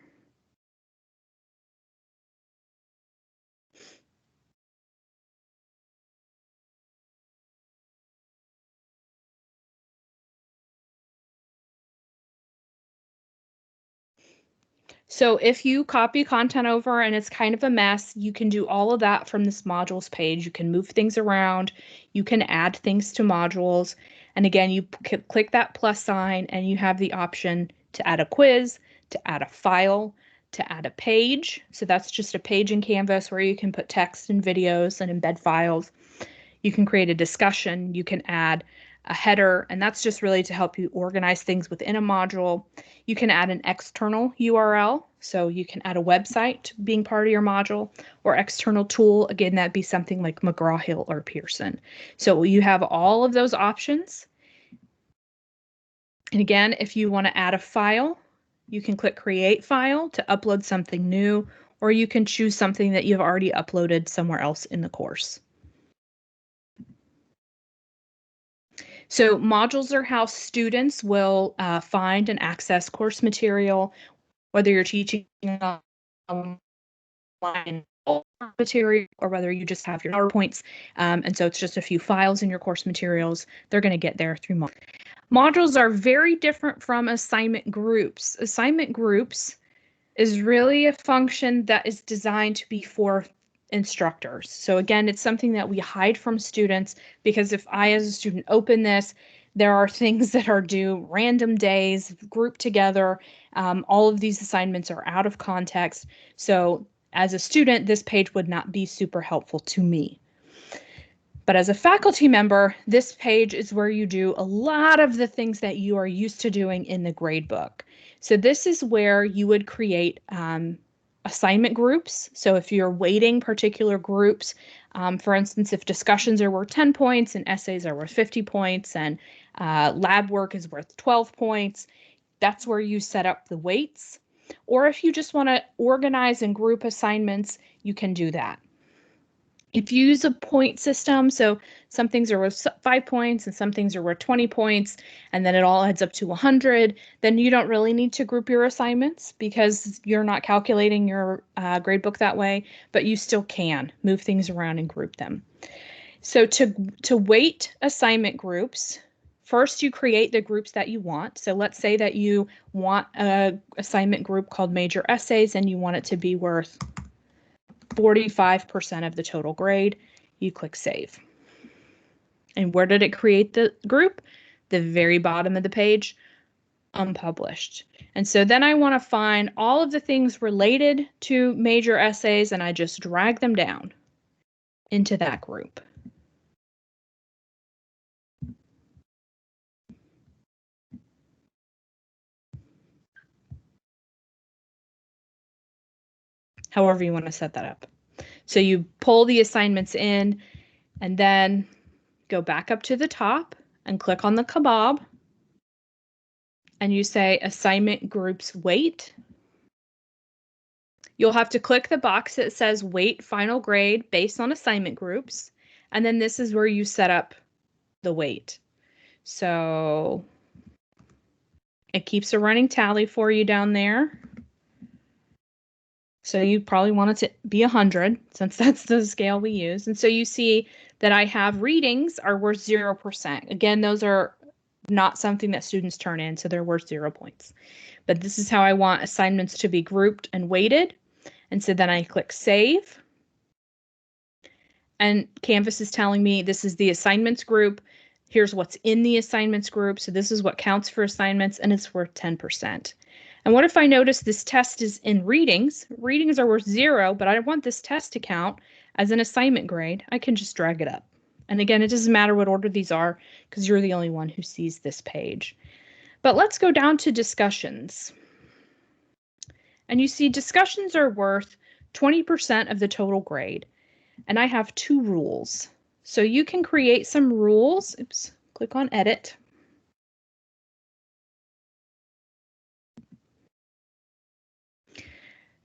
So if you copy content over and it's kind of a mess, you can do all of that from this modules page. You can move things around, you can add things to modules. And again, you click that plus sign and you have the option to add a quiz, to add a file, to add a page. So that's just a page in Canvas where you can put text and videos and embed files. You can create a discussion, you can add a header, and that's just really to help you organize things within a module. You can add an external URL, so you can add a website to being part of your module, or external tool. Again, that'd be something like McGraw-Hill or Pearson. So you have all of those options. And again, if you want to add a file, you can click Create File to upload something new, or you can choose something that you've already uploaded somewhere else in the course. So modules are how students will find and access course material, whether you're teaching online material or whether you just have your PowerPoints. And so it's just a few files in your course materials. They're going to get there through modules. Modules are very different from assignment groups. Assignment groups is really a function that is designed to be for instructors. So again, it's something that we hide from students because if I, as a student, open this, there are things that are due random days, grouped together. All of these assignments are out of context. So as a student, this page would not be super helpful to me. But as a faculty member, this page is where you do a lot of the things that you are used to doing in the gradebook. So this is where you would create assignment groups. So if you're weighting particular groups, for instance, if discussions are worth 10 points and essays are worth 50 points and lab work is worth 12 points, that's where you set up the weights. Or if you just want to organize and group assignments, you can do that. If you use a point system, so some things are worth 5 points and some things are worth 20 points, and then it all adds up to 100, then you don't really need to group your assignments because you're not calculating your gradebook that way, but you still can move things around and group them. So to weight assignment groups, first you create the groups that you want. So let's say that you want an assignment group called major essays and you want it to be worth 45% of the total grade. You click save. And where did it create the group? The very bottom of the page, unpublished. And so then I want to find all of the things related to major essays and I just drag them down into that group. However you want to set that up. So you pull the assignments in and then go back up to the top and click on the kebab and you say assignment groups weight. You'll have to click the box that says weight final grade based on assignment groups. And then this is where you set up the weight. So it keeps a running tally for you down there. So you probably want it to be 100 since that's the scale we use. And so you see that I have readings are worth 0%. Again, those are not something that students turn in, so they're worth 0 points. But this is how I want assignments to be grouped and weighted. And so then I click save. And Canvas is telling me this is the assignments group. Here's what's in the assignments group. So this is what counts for assignments and it's worth 10%. And what if I notice this test is in readings? Readings are worth 0, but I want this test to count as an assignment grade. I can just drag it up. And again, it doesn't matter what order these are because you're the only one who sees this page. But let's go down to discussions. And you see discussions are worth 20% of the total grade. And I have 2 rules. So you can create some rules. Oops, click on edit.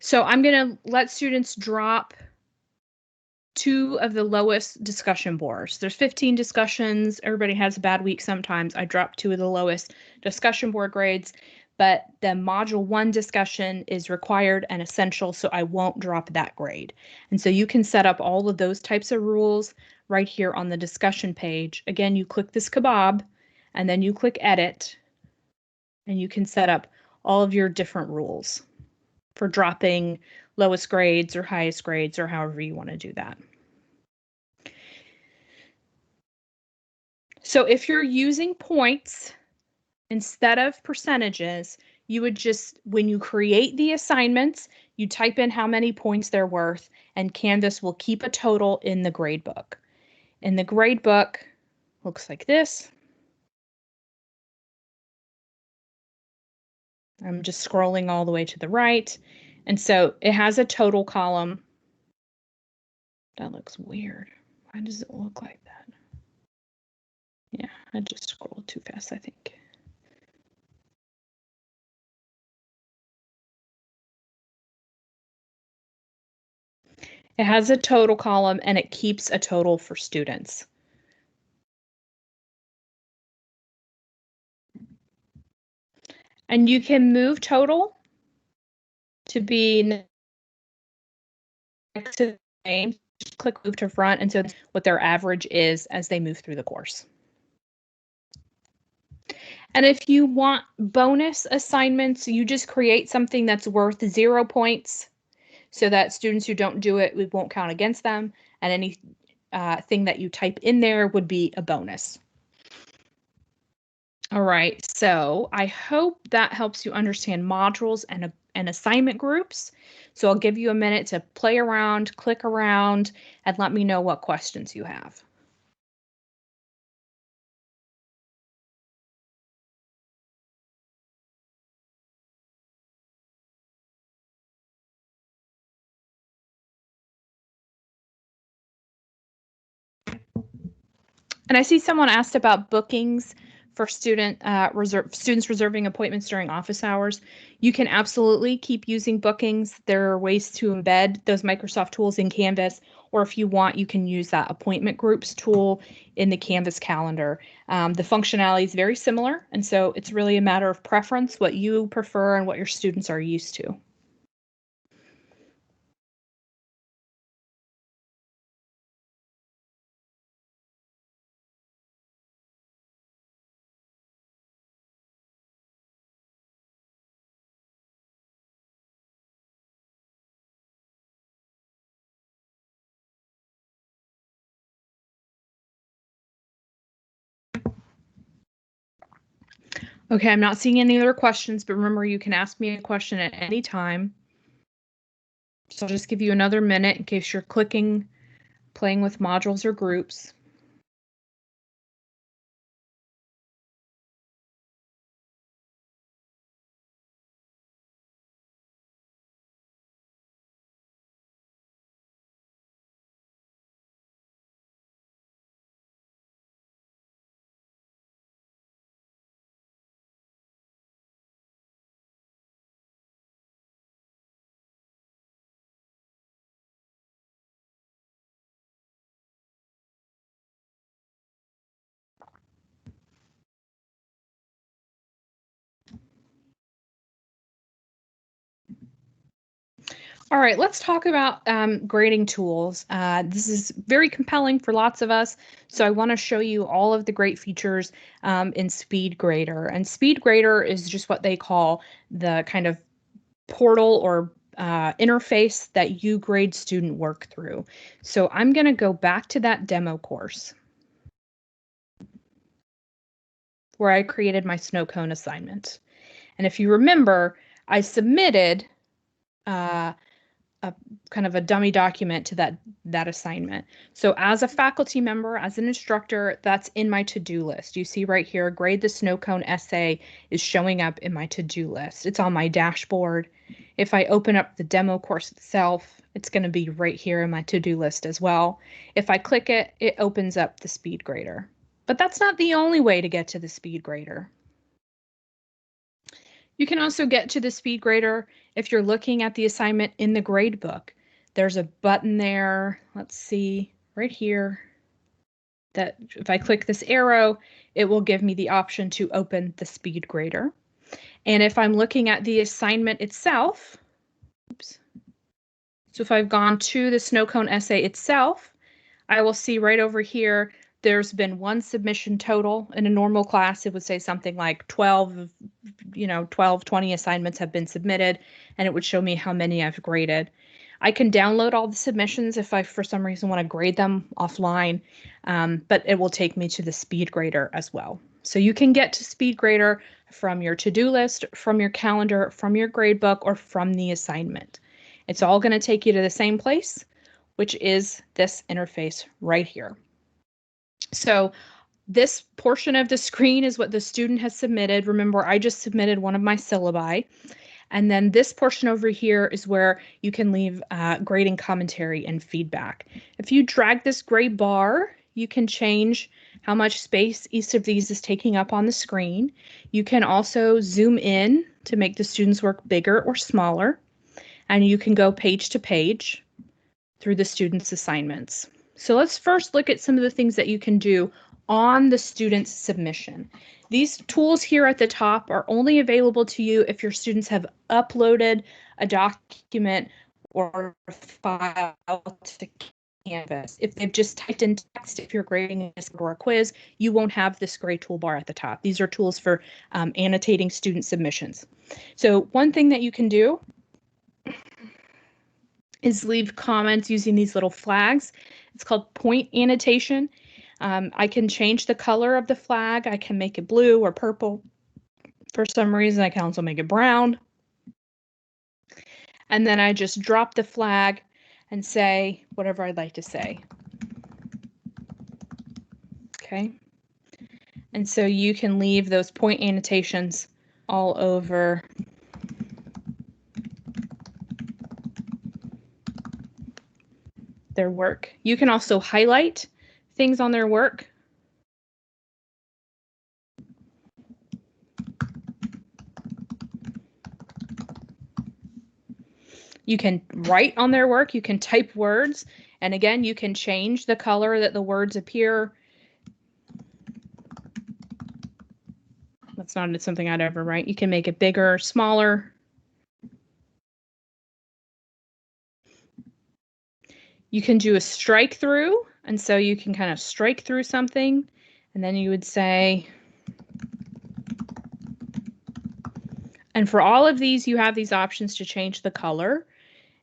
So I'm going to let students drop 2 of the lowest discussion boards. There's 15 discussions. Everybody has a bad week sometimes. I dropped 2 of the lowest discussion board grades, but the module 1 discussion is required and essential, so I won't drop that grade. And so you can set up all of those types of rules right here on the discussion page. Again, you click this kebab and then you click edit and you can set up all of your different rules for dropping lowest grades or highest grades or however you want to do that. So if you're using points instead of percentages, you would just, when you create the assignments, you type in how many points they're worth, and Canvas will keep a total in the gradebook. And the gradebook looks like this. I'm just scrolling all the way to the right. And so it has a total column. That looks weird. Why does it look like that? Yeah, I just scrolled too fast, I think. It has a total column and it keeps a total for students. And you can move total to be to the name, just click move to front, and so that's what their average is as they move through the course. And if you want bonus assignments, you just create something that's worth 0 points so that students who don't do it, we won't count against them. And any thing that you type in there would be a bonus. All right, so I hope that helps you understand modules and assignment groups. So I'll give you a minute to play around, click around, and let me know what questions you have. And I see someone asked about bookings for students reserving appointments during office hours. You can absolutely keep using bookings. There are ways to embed those Microsoft tools in Canvas, or if you want, you can use that appointment groups tool in the Canvas calendar. The functionality is very similar, and so it's really a matter of preference, what you prefer and what your students are used to. Okay, I'm not seeing any other questions, but remember, you can ask me a question at any time. So I'll just give you another minute in case you're playing with modules or groups. All right, let's talk about grading tools. This is very compelling for lots of us, so I want to show you all of the great features in SpeedGrader. And SpeedGrader is just what they call the kind of portal or interface that you grade student work through. So I'm going to go back to that demo course where I created my snow cone assignment. And if you remember, I submitted a kind of a dummy document to that assignment. So as a faculty member, as an instructor, that's in my to-do list. You see right here, grade the snow cone essay is showing up in my to-do list. It's on my dashboard. If I open up the demo course itself, it's going to be right here in my to-do list as well. If I click it, it opens up the SpeedGrader. But that's not the only way to get to the SpeedGrader. You can also get to the SpeedGrader if you're looking at the assignment in the gradebook. There's a button there, let's see, right here, that if I click this arrow, it will give me the option to open the SpeedGrader. And if I'm looking at the assignment itself, oops, so if I've gone to the snow cone essay itself, I will see right over here, there's been one submission total. In a normal class, it would say something like 12, 20 assignments have been submitted, and it would show me how many I've graded. I can download all the submissions if I, for some reason, want to grade them offline, but it will take me to the SpeedGrader as well. So you can get to SpeedGrader from your to-do list, from your calendar, from your gradebook, or from the assignment. It's all going to take you to the same place, which is this interface right here. So this portion of the screen is what the student has submitted. Remember, I just submitted one of my syllabi. And then this portion over here is where you can leave grading commentary and feedback. If you drag this gray bar, you can change how much space each of these is taking up on the screen. You can also zoom in to make the student's work bigger or smaller. And you can go page to page through the student's assignments. So let's first look at some of the things that you can do on the student's submission. These tools here at the top are only available to you if your students have uploaded a document or file to Canvas. If they've just typed in text, if you're grading a or a quiz, you won't have this gray toolbar at the top. These are tools for annotating student submissions. So one thing that you can do is leave comments using these little flags. It's called point annotation. I can change the color of the flag. I can make it blue or purple. For some reason, I can also make it brown. And then I just drop the flag and say whatever I'd like to say. Okay. And so you can leave those point annotations all over their work. You can also highlight things on their work. You can write on their work, you can type words, and again, you can change the color that the words appear. That's not something I'd ever write. You can make it bigger, smaller. You can do a strike through, and so you can kind of strike through something, and then you would say, and for all of these, you have these options to change the color,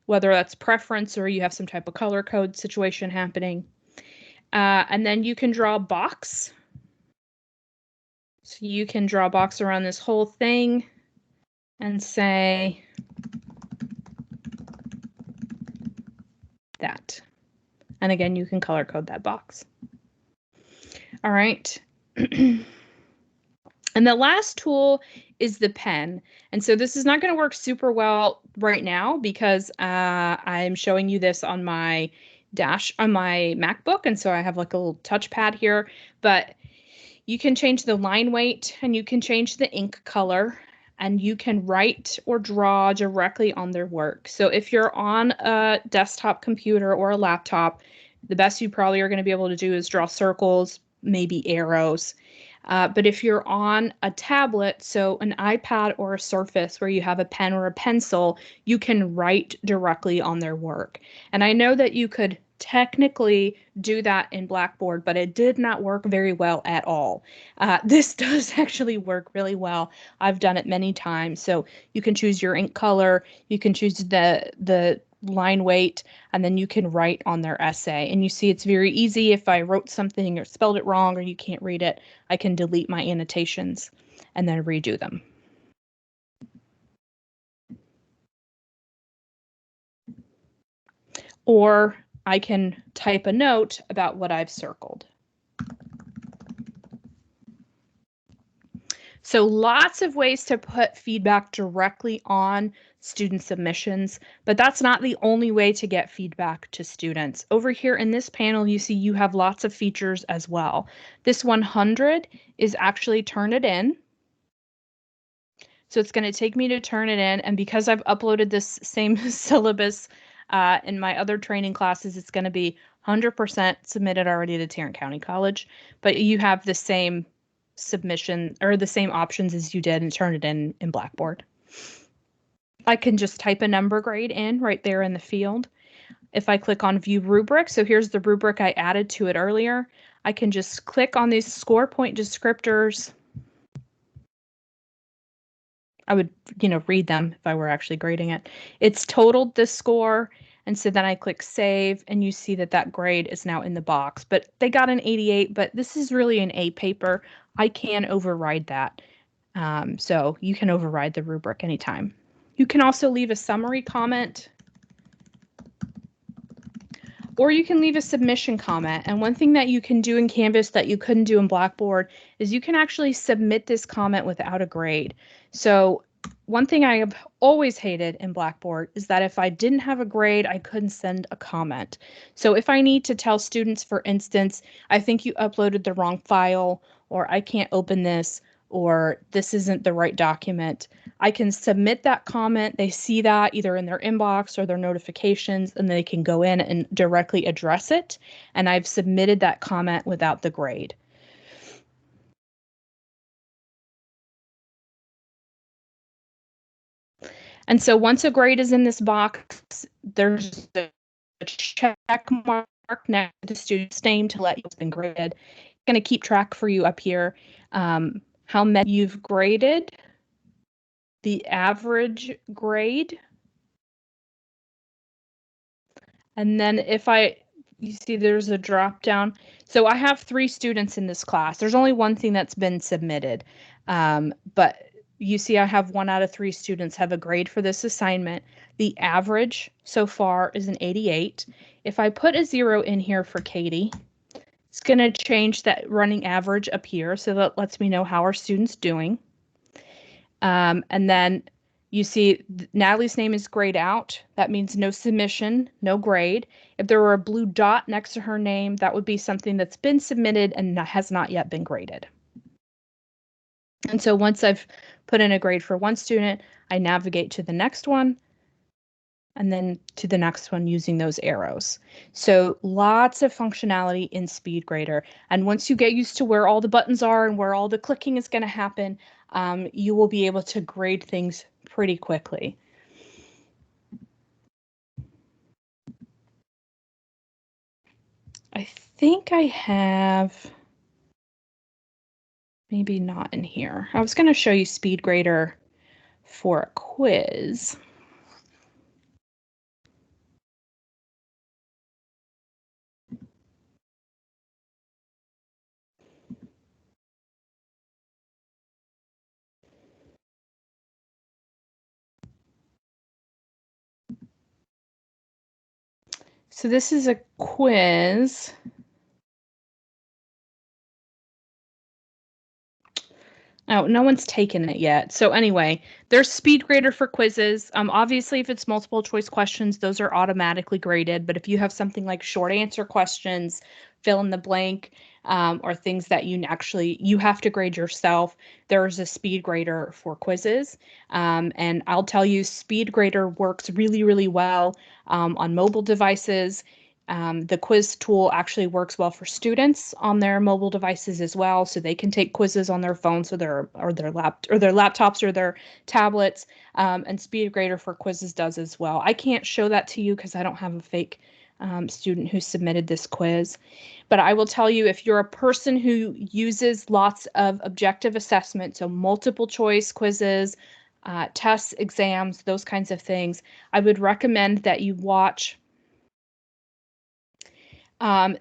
whether that's preference or you have some type of color code situation happening. And then you can draw a box. So you can draw a box around this whole thing and say that. And again, you can color code that box. All right. And the last tool is the pen. And so this is not going to work super well right now because I'm showing you this on my MacBook. And so I have like a little touchpad here, but you can change the line weight and you can change the ink color and you can write or draw directly on their work. So if you're on a desktop computer or a laptop, the best you probably are going to be able to do is draw circles, maybe arrows. But if you're on a tablet, so an iPad or a Surface where you have a pen or a pencil, you can write directly on their work. And I know that you could technically do that in Blackboard, but it did not work very well at all. This does actually work really well. I've done it many times. So you can choose your ink color, you can choose the line weight, and then you can write on their essay. And you see it's very easy. If I wrote something or spelled it wrong or you can't read it, I can delete my annotations and then redo them. Or I can type a note about what I've circled. So lots of ways to put feedback directly on student submissions, but that's not the only way to get feedback to students. Over here in this panel, you see you have lots of features as well. This 100 is actually turn it in. So it's going to take me to turn it in, and because I've uploaded this same syllabus in my other training classes, it's going to be 100% submitted already to Tarrant County College, but you have the same submission or the same options as you did and turn it in Blackboard. I can just type a number grade in right there in the field. If I click on view rubric, so here's the rubric I added to it earlier, I can just click on these score point descriptors. I would, read them if I were actually grading it. It's totaled the score. And so then I click save and you see that that grade is now in the box, but they got an 88, but this is really an A paper. I can override that. So you can override the rubric anytime. You can also leave a summary comment, or you can leave a submission comment. And one thing that you can do in Canvas that you couldn't do in Blackboard is you can actually submit this comment without a grade. So one thing I have always hated in Blackboard is that if I didn't have a grade, I couldn't send a comment. So if I need to tell students, for instance, I think you uploaded the wrong file, or I can't open this, or this isn't the right document, I can submit that comment. They see that either in their inbox or their notifications, and they can go in and directly address it. And I've submitted that comment without the grade. And so once a grade is in this box, there's a check mark next to the student's name to let you know it's been graded. I'm going to keep track for you up here how many you've graded, the average grade, and then you see there's a drop down. So I have 3 students in this class. There's only one thing that's been submitted, but you see I have 1 out of 3 students have a grade for this assignment. The average so far is an 88. If I put a 0 in here for Katie, it's going to change that running average up here, so that lets me know how our student's doing. And then you see Natalie's name is grayed out. That means no submission, no grade. If there were a blue dot next to her name, that would be something that's been submitted and has not yet been graded. And so once I've put in a grade for one student, I navigate to the next one and then to the next one using those arrows. So lots of functionality in SpeedGrader. And once you get used to where all the buttons are and where all the clicking is going to happen, you will be able to grade things pretty quickly. I think I have, maybe not in here. I was going to show you SpeedGrader for a quiz. So this is a quiz. Oh, no one's taken it yet. So anyway, there's SpeedGrader for quizzes. Obviously, if it's multiple choice questions, those are automatically graded. But if you have something like short answer questions, fill in the blank, or things that you have to grade yourself, there's a SpeedGrader for quizzes. And I'll tell you, SpeedGrader works really, really well on mobile devices. The quiz tool actually works well for students on their mobile devices as well, so they can take quizzes on their phones or their laptops or their tablets. And SpeedGrader for quizzes does as well. I can't show that to you because I don't have a fake student who submitted this quiz. But I will tell you, if you're a person who uses lots of objective assessment, so multiple choice quizzes, tests, exams, those kinds of things, I would recommend that you watch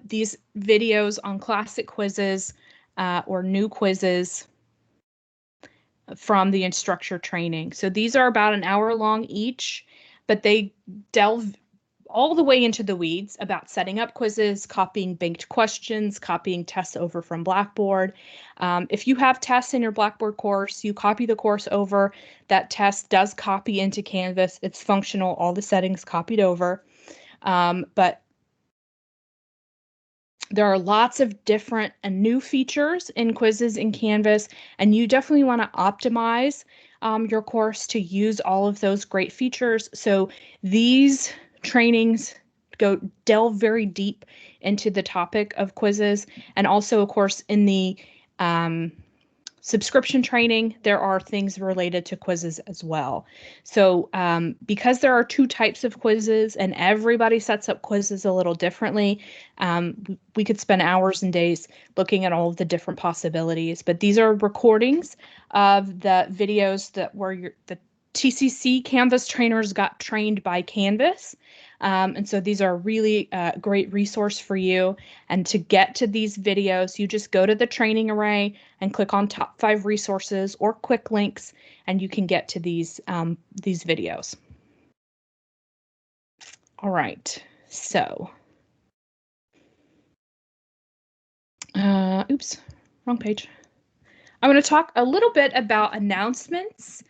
these videos on classic quizzes or new quizzes from the instructor training. So these are about an hour long each, but they delve all the way into the weeds about setting up quizzes, copying banked questions, copying tests over from Blackboard. If you have tests in your Blackboard course, you copy the course over. That test does copy into Canvas. It's functional, all the settings copied over. But there are lots of different and new features in quizzes in Canvas, and you definitely want to optimize your course to use all of those great features. So these trainings delve very deep into the topic of quizzes, and also, of course, in the subscription training, there are things related to quizzes as well. So because there are 2 types of quizzes and everybody sets up quizzes a little differently, we could spend hours and days looking at all of the different possibilities. But these are recordings of the videos that were the TCC Canvas trainers got trained by Canvas. And so these are really a great resource for you. And to get to these videos, you just go to the training array and click on top 5 resources or quick links, and you can get to these videos. All right, so, oops, wrong page. I'm going to talk a little bit about announcements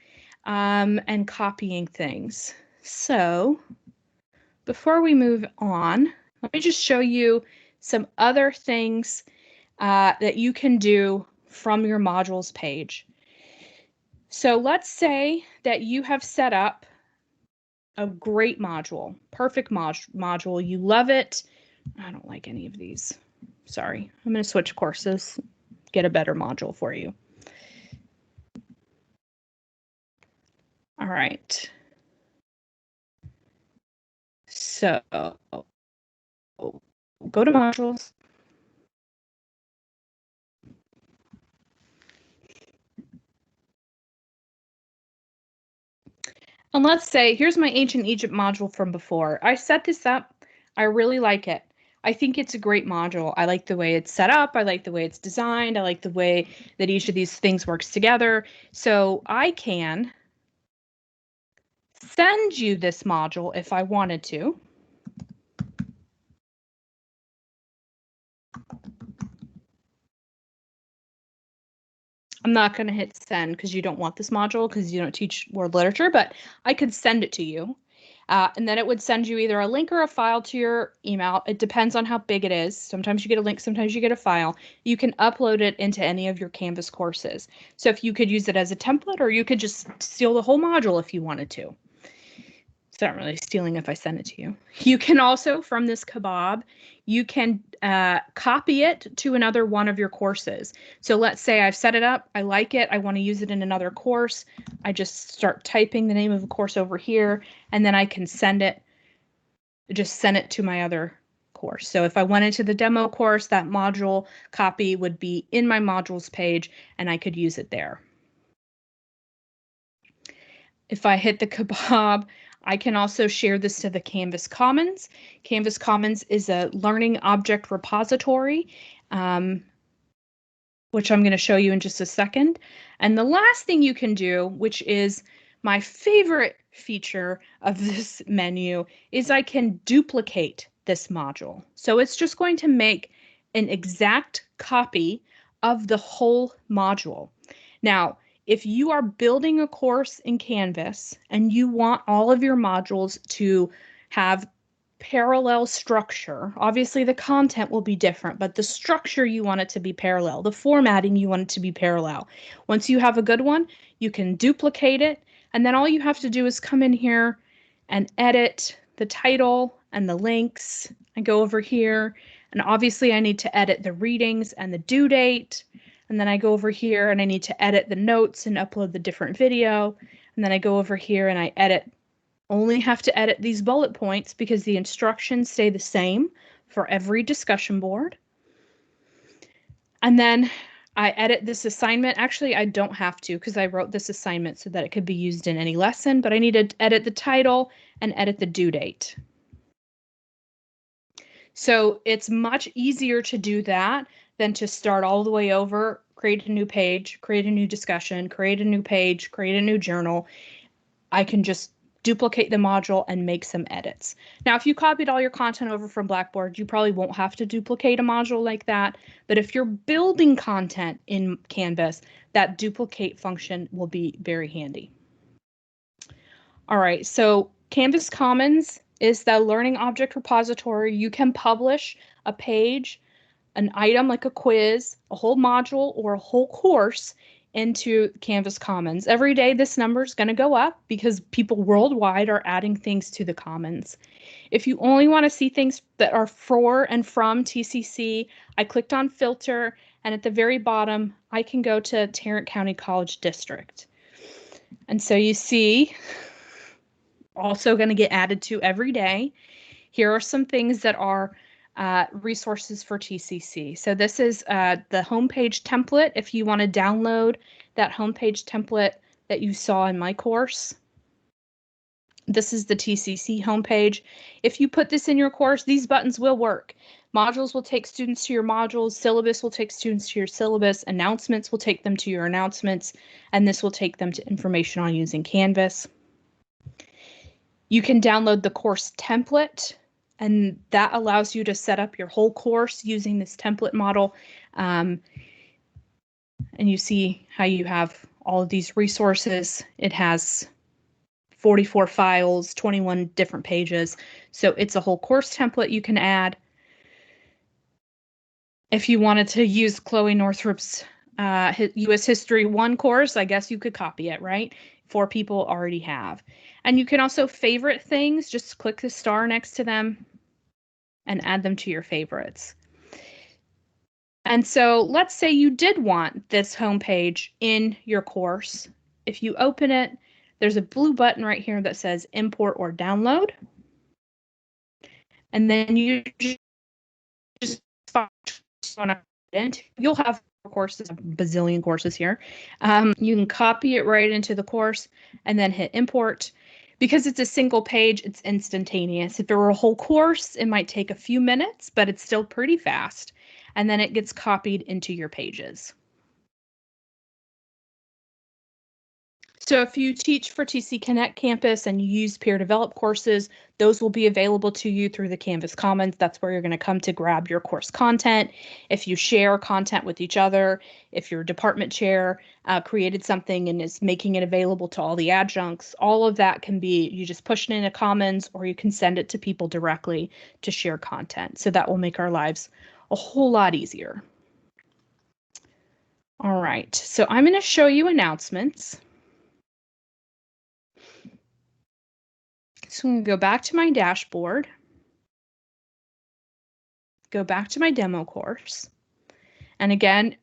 and copying things. So before we move on, let me just show you some other things that you can do from your modules page. So let's say that you have set up a great module, perfect module. You love it. I don't like any of these. Sorry, I'm going to switch courses, get a better module for you. All right. So go to modules. And let's say, here's my ancient Egypt module from before. I set this up. I really like it. I think it's a great module. I like the way it's set up. I like the way it's designed. I like the way that each of these things works together. So I can send you this module if I wanted to. I'm not going to hit send because you don't want this module because you don't teach world literature, but I could send it to you. And then it would send you either a link or a file to your email. It depends on how big it is. Sometimes you get a link, sometimes you get a file. You can upload it into any of your Canvas courses. So if you could use it as a template, or you could just steal the whole module if you wanted to. It's not really stealing if I send it to you. You can also, from this kebab, you can copy it to another one of your courses. So let's say I've set it up, I like it, I want to use it in another course. I just start typing the name of the course over here, and then I can send it, just send it to my other course. So if I went into the demo course, that module copy would be in my modules page, and I could use it there. If I hit the kebab, I can also share this to the Canvas Commons. Canvas Commons is a learning object repository, which I'm going to show you in just a second. And the last thing you can do, which is my favorite feature of this menu, is I can duplicate this module. So it's just going to make an exact copy of the whole module. Now, if you are building a course in Canvas and you want all of your modules to have parallel structure, obviously the content will be different, but the structure you want it to be parallel, the formatting you want it to be parallel. Once you have a good one, you can duplicate it, and then all you have to do is come in here and edit the title and the links. I go over here, and obviously I need to edit the readings and the due date. And then I go over here and I need to edit the notes and upload the different video. And then I go over here and I only have to edit these bullet points because the instructions stay the same for every discussion board. And then I edit this assignment. Actually, I don't have to because I wrote this assignment so that it could be used in any lesson, but I need to edit the title and edit the due date. So it's much easier to do that than to start all the way over, create a new page, create a new discussion, create a new page, create a new journal. I can just duplicate the module and make some edits. Now, if you copied all your content over from Blackboard, you probably won't have to duplicate a module like that. But if you're building content in Canvas, that duplicate function will be very handy. All right, so Canvas Commons is the learning object repository. You can publish a page, an item like a quiz, a whole module, or a whole course into Canvas Commons. Every day this number is going to go up because people worldwide are adding things to the Commons. If you only want to see things that are for and from TCC, I clicked on filter, and at the very bottom I can go to Tarrant County College District. And so you see, also going to get added to every day. Here are some things that are resources for TCC. So this is the homepage template. If you want to download that homepage template that you saw in my course, this is the TCC homepage. If you put this in your course, these buttons will work. Modules will take students to your modules. Syllabus will take students to your syllabus. Announcements will take them to your announcements. And this will take them to information on using Canvas. You can download the course template, and that allows you to set up your whole course using this template model. And you see how you have all of these resources. It has 44 files, 21 different pages. So it's a whole course template you can add. If you wanted to use Chloe Northrup's U.S. History 1 course, I guess you could copy it, right? 4 people already have. And you can also favorite things. Just click the star next to them and add them to your favorites. And so let's say you did want this homepage in your course. If you open it, there's a blue button right here that says import or download. And then you just find you'll have courses, a bazillion courses here. You can copy it right into the course and then hit import. Because it's a single page, it's instantaneous. If it were a whole course, it might take a few minutes, but it's still pretty fast. And then it gets copied into your pages. So if you teach for TC Connect Campus and you use peer developed courses, those will be available to you through the Canvas Commons. That's where you're going to come to grab your course content. If you share content with each other, if your department chair created something and is making it available to all the adjuncts, all of that can be, you just push it into Commons or you can send it to people directly to share content. So that will make our lives a whole lot easier. All right, so I'm going to show you announcements. So I'm going to go back to my dashboard, go back to my demo course. And again,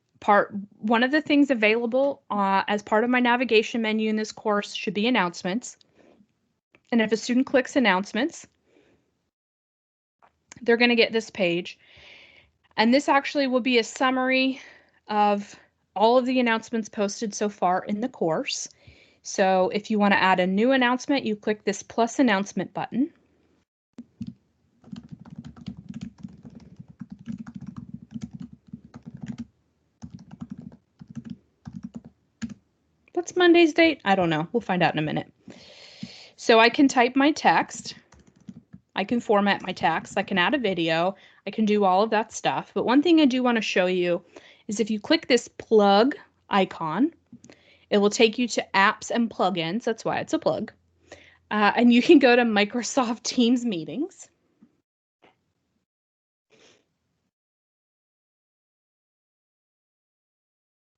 one of the things available as part of my navigation menu in this course should be announcements. And if a student clicks announcements, they're going to get this page. And this actually will be a summary of all of the announcements posted so far in the course. So if you want to add a new announcement, you click this plus announcement button. What's Monday's date? I don't know. We'll find out in a minute. So I can type my text. I can format my text. I can add a video. I can do all of that stuff. But one thing I do want to show you is if you click this plug icon, it will take you to apps and plugins. That's why it's a plug. And you can go to Microsoft Teams meetings.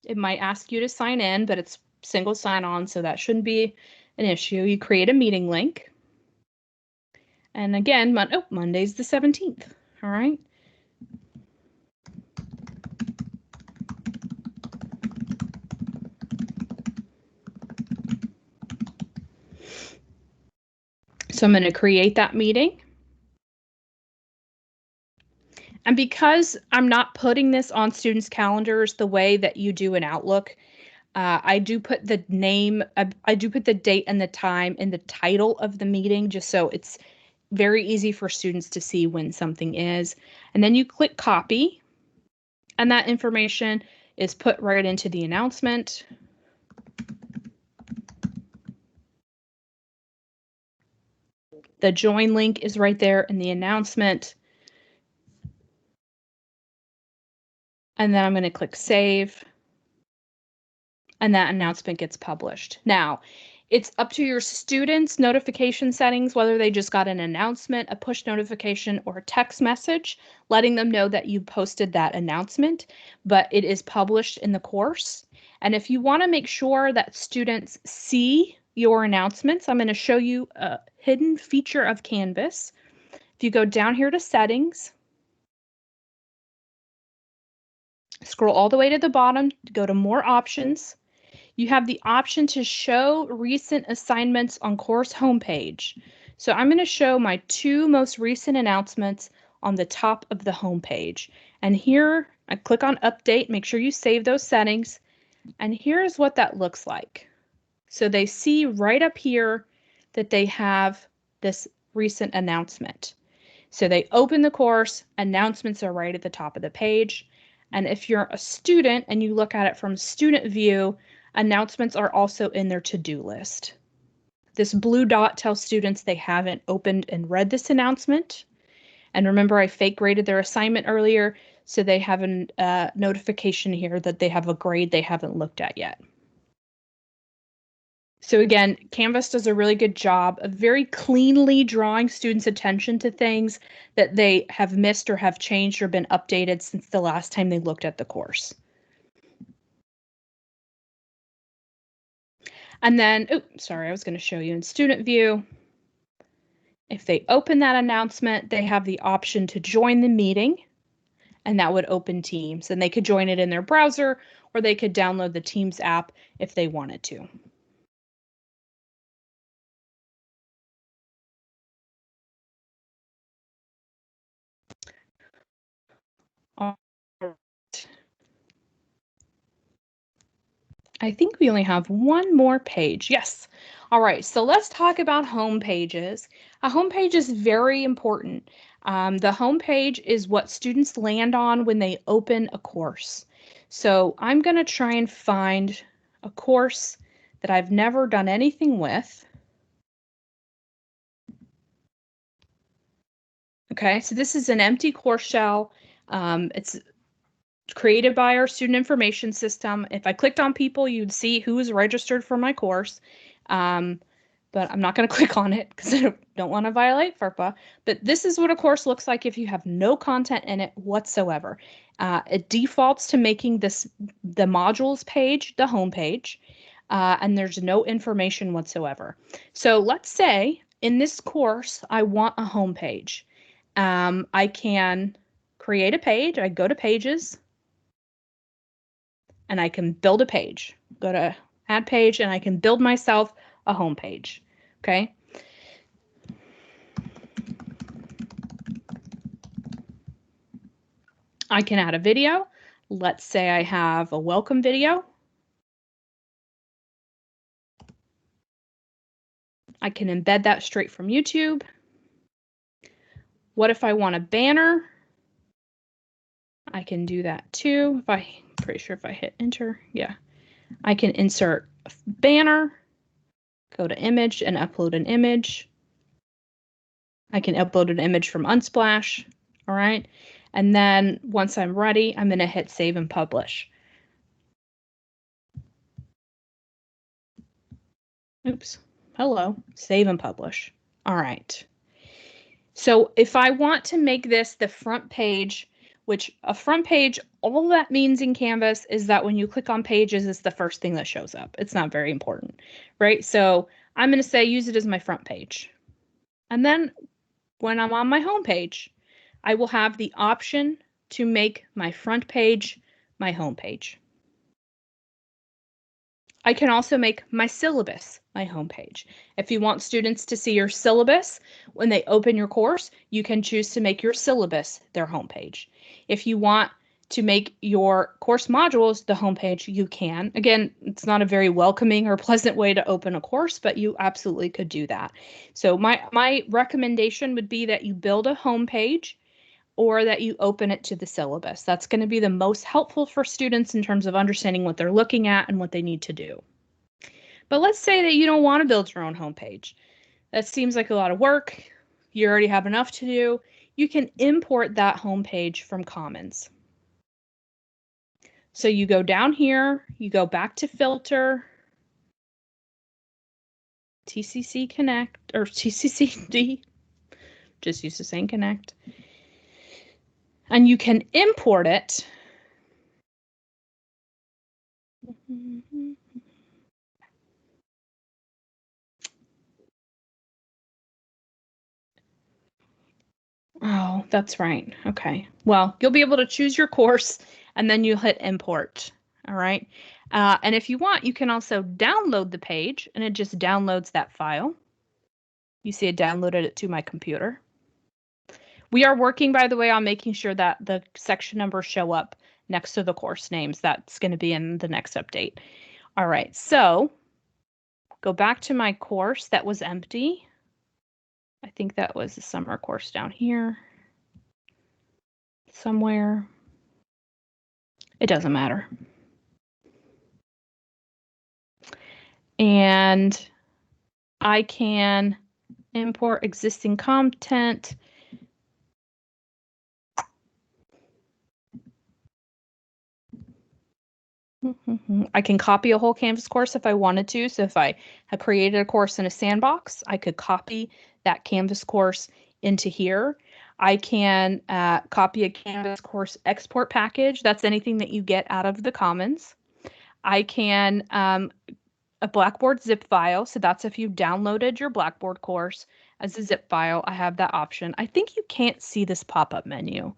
It might ask you to sign in, but it's single sign-on, so that shouldn't be an issue. You create a meeting link. And again, Monday's the 17th. All right. So I'm going to create that meeting. And because I'm not putting this on students' calendars the way that you do in Outlook, I do put the name, I do put the date and the time in the title of the meeting, just so it's very easy for students to see when something is. And then you click copy, and that information is put right into the announcement. The join link is right there in the announcement. And then I'm going to click save. And that announcement gets published. Now, it's up to your students' notification settings, whether they just got an announcement, a push notification, or a text message, letting them know that you posted that announcement, but it is published in the course. And if you want to make sure that students see your announcements, I'm going to show you a hidden feature of Canvas. If you go down here to settings, scroll all the way to the bottom, go to more options. You have the option to show recent assignments on course homepage. So I'm going to show my 2 most recent announcements on the top of the homepage. And here I click on update, make sure you save those settings. And here's what that looks like. So they see right up here that they have this recent announcement. So they open the course, announcements are right at the top of the page. And if you're a student and you look at it from student view, announcements are also in their to-do list. This blue dot tells students they haven't opened and read this announcement. And remember, I fake graded their assignment earlier, so they have a notification here that they have a grade they haven't looked at yet. So again, Canvas does a really good job of very cleanly drawing students' attention to things that they have missed or have changed or been updated since the last time they looked at the course. And then, I was going to show you in student view. If they open that announcement, they have the option to join the meeting, and that would open Teams. And they could join it in their browser, or they could download the Teams app if they wanted to. I think we only have one more page. Yes. All right, so let's talk about home pages. A home page is very important. The home page is what students land on when they open a course. So I'm going to try and find a course that I've never done anything with. Okay, so this is an empty course shell. It's created by our student information system. If I clicked on people, you'd see who is registered for my course. But I'm not going to click on it because I don't want to violate FERPA. But this is what a course looks like if you have no content in it whatsoever. It defaults to making the modules page the home page, and there's no information whatsoever. So let's say in this course, I want a home page. I can create a page. I go to pages, and I can build a page. Go to add page, and I can build myself a home page. Okay. I can add a video. Let's say I have a welcome video. I can embed that straight from YouTube. What if I want a banner? I can do that too. Pretty sure if I hit enter, yeah. I can insert a banner, go to image and upload an image. I can upload an image from Unsplash, all right? And then once I'm ready, I'm gonna hit save and publish. Oops, hello, save and publish. All right. So if I want to make this the front page, which a front page, all that means in Canvas is that when you click on pages, it's the first thing that shows up. It's not very important, right? So I'm going to say use it as my front page. And then when I'm on my home page, I will have the option to make my front page my home page. I can also make my syllabus my homepage. If you want students to see your syllabus when they open your course, you can choose to make your syllabus their homepage. If you want to make your course modules the homepage, you can. Again, it's not a very welcoming or pleasant way to open a course, but you absolutely could do that. So my recommendation would be that you build a homepage or that you open it to the syllabus. That's going to be the most helpful for students in terms of understanding what they're looking at and what they need to do. But let's say that you don't want to build your own homepage. That seems like a lot of work. You already have enough to do. You can import that homepage from Commons. So you go down here, you go back to filter, TCC Connect, or TCCD, just used to saying Connect. And you can import it. Oh, that's right. Okay. Well, you'll be able to choose your course and then you hit import. All right. And if you want, you can also download the page and it just downloads that file. You see it downloaded it to my computer. We are working, by the way, on making sure that the section numbers show up next to the course names. That's going to be in the next update. All right. So go back to my course that was empty. I think that was the summer course down here somewhere. It doesn't matter. And I can import existing content. I can copy a whole Canvas course if I wanted to. So if I had created a course in a sandbox, I could copy that Canvas course into here. I can copy a Canvas course export package. That's anything that you get out of the Commons. I can a Blackboard zip file. So that's if you downloaded your Blackboard course as a zip file. I have that option. I think you can't see this pop-up menu.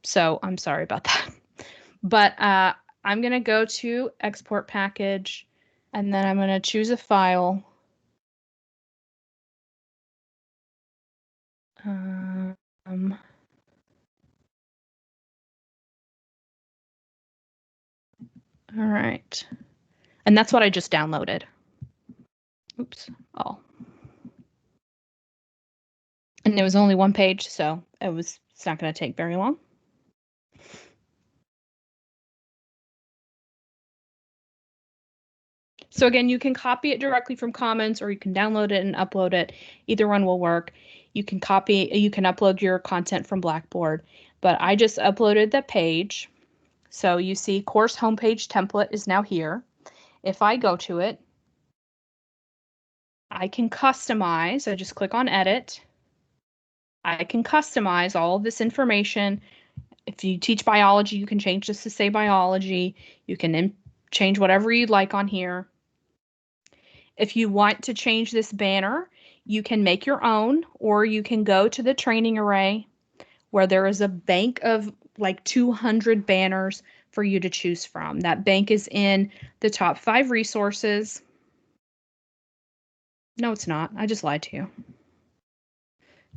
So I'm sorry about that. But I'm going to go to export package and then I'm going to choose a file. All right. And that's what I just downloaded. Oops. Oh. And it was only one page, so it's not going to take very long. So again, you can copy it directly from Commons, or you can download it and upload it. Either one will work. You can upload your content from Blackboard, but I just uploaded the page. So you see course homepage template is now here. If I go to it, I can customize. I just click on edit. I can customize all of this information. If you teach biology, you can change this to say biology. You can change whatever you'd like on here. If you want to change this banner, you can make your own, or you can go to the training array where there is a bank of like 200 banners for you to choose from. That bank is in the top 5 resources. No, it's not. I just lied to you.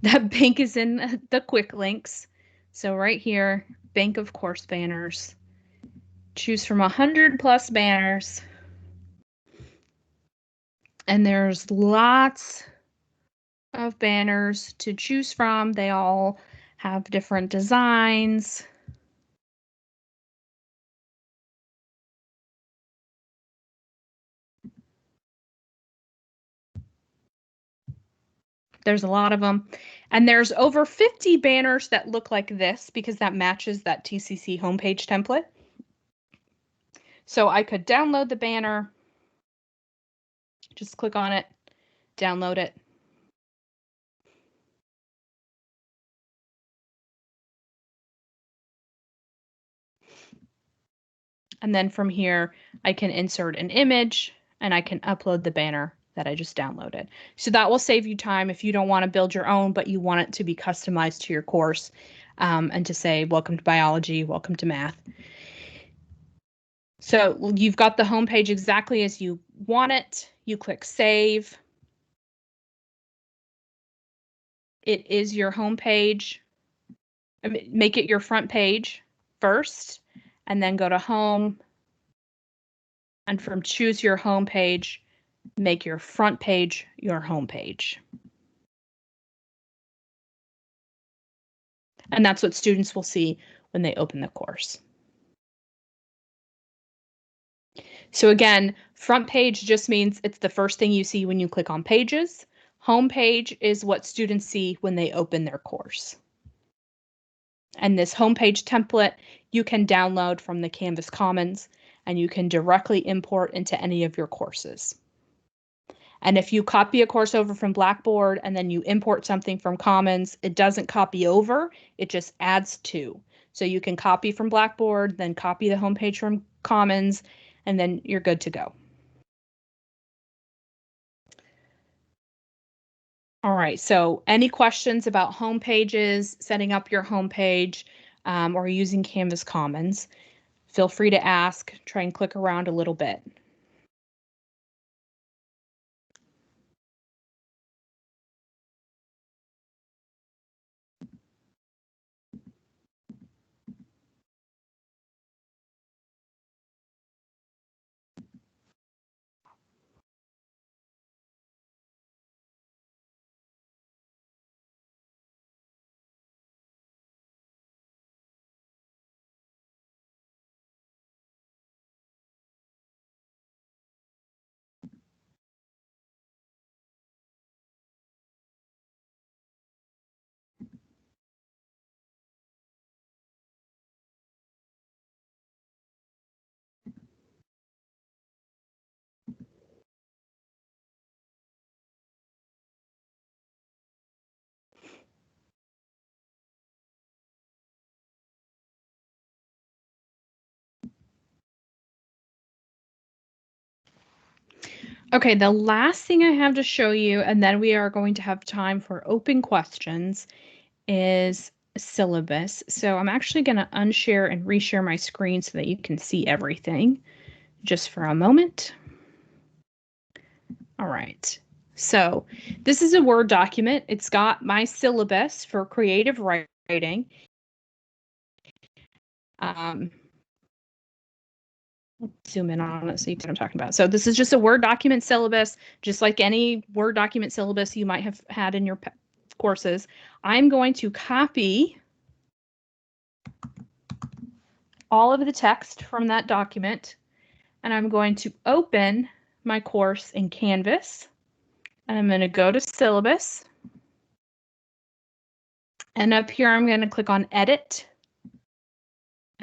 That bank is in the quick links. So right here, bank of course banners. Choose from 100+ banners. And there's lots of banners to choose from. They all have different designs. There's a lot of them. And there's over 50 banners that look like this because that matches that TCC homepage template. So I could download the banner, just click on it, download it. And then from here, I can insert an image and I can upload the banner that I just downloaded. So that will save you time if you don't want to build your own, but you want it to be customized to your course and to say, welcome to biology, welcome to math. So you've got the homepage exactly as you want it. You click save. It is your homepage. Make it your front page first, and then go to home. And from choose your homepage, make your front page your homepage. And that's what students will see when they open the course. So again, front page just means it's the first thing you see when you click on pages. Homepage is what students see when they open their course. And this homepage template you can download from the Canvas Commons, and you can directly import into any of your courses. And if you copy a course over from Blackboard and then you import something from Commons, it doesn't copy over, it just adds to. So you can copy from Blackboard, then copy the homepage from Commons, and then you're good to go. All right, so any questions about home pages, setting up your homepage, or using Canvas Commons, feel free to ask. Try and click around a little bit. Okay, the last thing I have to show you, and then we are going to have time for open questions, is syllabus. So I'm actually going to unshare and reshare my screen so that you can see everything just for a moment. All right. So this is a Word document. It's got my syllabus for creative writing. Zoom in on it so you see what I'm talking about. So this is just a Word document syllabus, just like any Word document syllabus you might have had in your courses. I'm going to copy all of the text from that document, and I'm going to open my course in Canvas, and I'm going to go to syllabus, and up here I'm going to click on edit,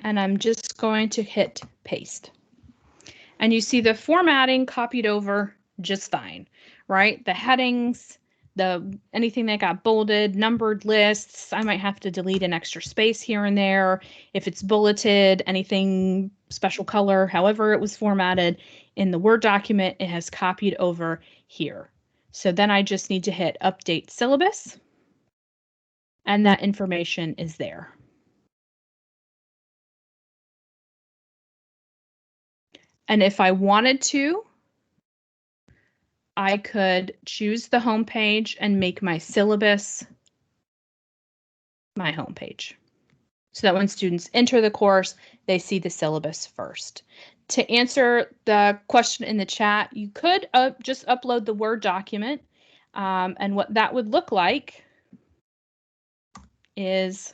and I'm just going to hit paste. And you see the formatting copied over just fine, right? The headings, anything that got bolded, numbered lists, I might have to delete an extra space here and there. If it's bulleted, anything special color, however it was formatted in the Word document, it has copied over here. So then I just need to hit update syllabus, and that information is there. And if I wanted to, I could choose the home page and make my syllabus my home page, so that when students enter the course, they see the syllabus first. To answer the question in the chat, you could just upload the Word document, and what that would look like is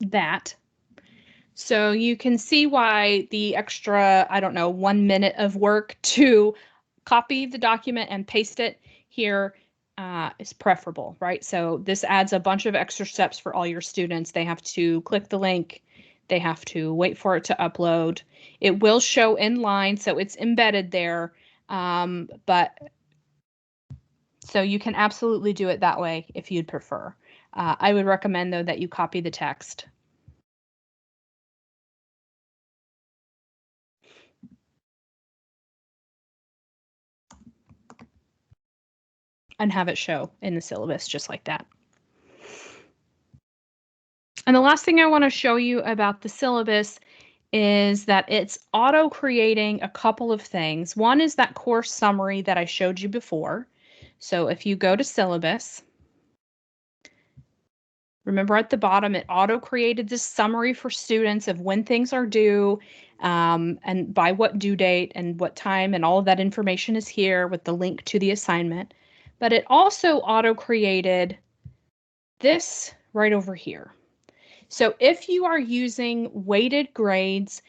that. So you can see why the extra, I don't know, 1 minute of work to copy the document and paste it here is preferable, right? So this adds a bunch of extra steps for all your students. They have to click the link. They have to wait for it to upload. It will show in line, so it's embedded there. But so you can absolutely do it that way if you'd prefer. I would recommend, though, that you copy the text. And have it show in the syllabus just like that. And the last thing I want to show you about the syllabus is that it's auto-creating a couple of things. One is that course summary that I showed you before. So if you go to syllabus, remember at the bottom, it auto-created this summary for students of when things are due, and by what due date and what time, and all of that information is here with the link to the assignment. But it also auto-created this right over here. So if you are using weighted grades,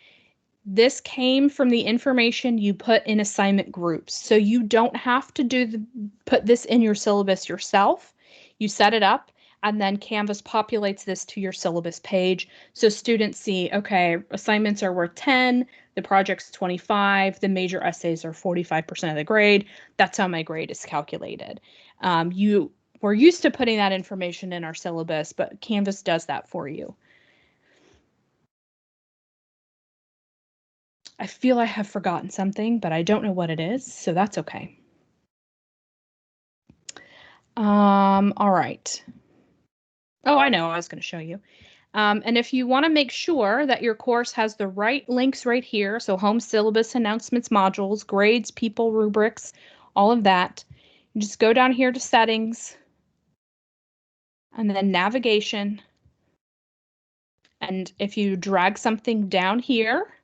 this came from the information you put in assignment groups. So you don't have to put this in your syllabus yourself. You set it up, and then Canvas populates this to your syllabus page. So students see, okay, assignments are worth 10, the project's 25, the major essays are 45% of the grade. That's how my grade is calculated. We're used to putting that information in our syllabus, but Canvas does that for you. I feel I have forgotten something, but I don't know what it is, so that's okay. All right. Oh, I know, I was going to show you. And if you want to make sure that your course has the right links right here, so home, syllabus, announcements, modules, grades, people, rubrics, all of that, you just go down here to settings, and then navigation. And if you drag something down here,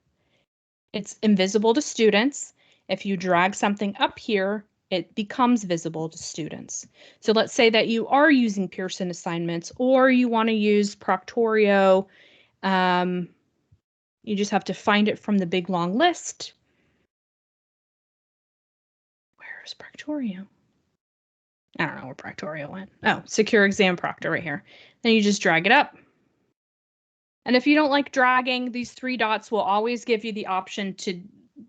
it's invisible to students. If you drag something up here, it becomes visible to students. So let's say that you are using Pearson assignments, or you want to use Proctorio. You just have to find it from the big long list. Where's Proctorio? I don't know where Proctorio went. Oh, Secure Exam Proctor right here. Then you just drag it up. And if you don't like dragging, these 3 dots will always give you the option to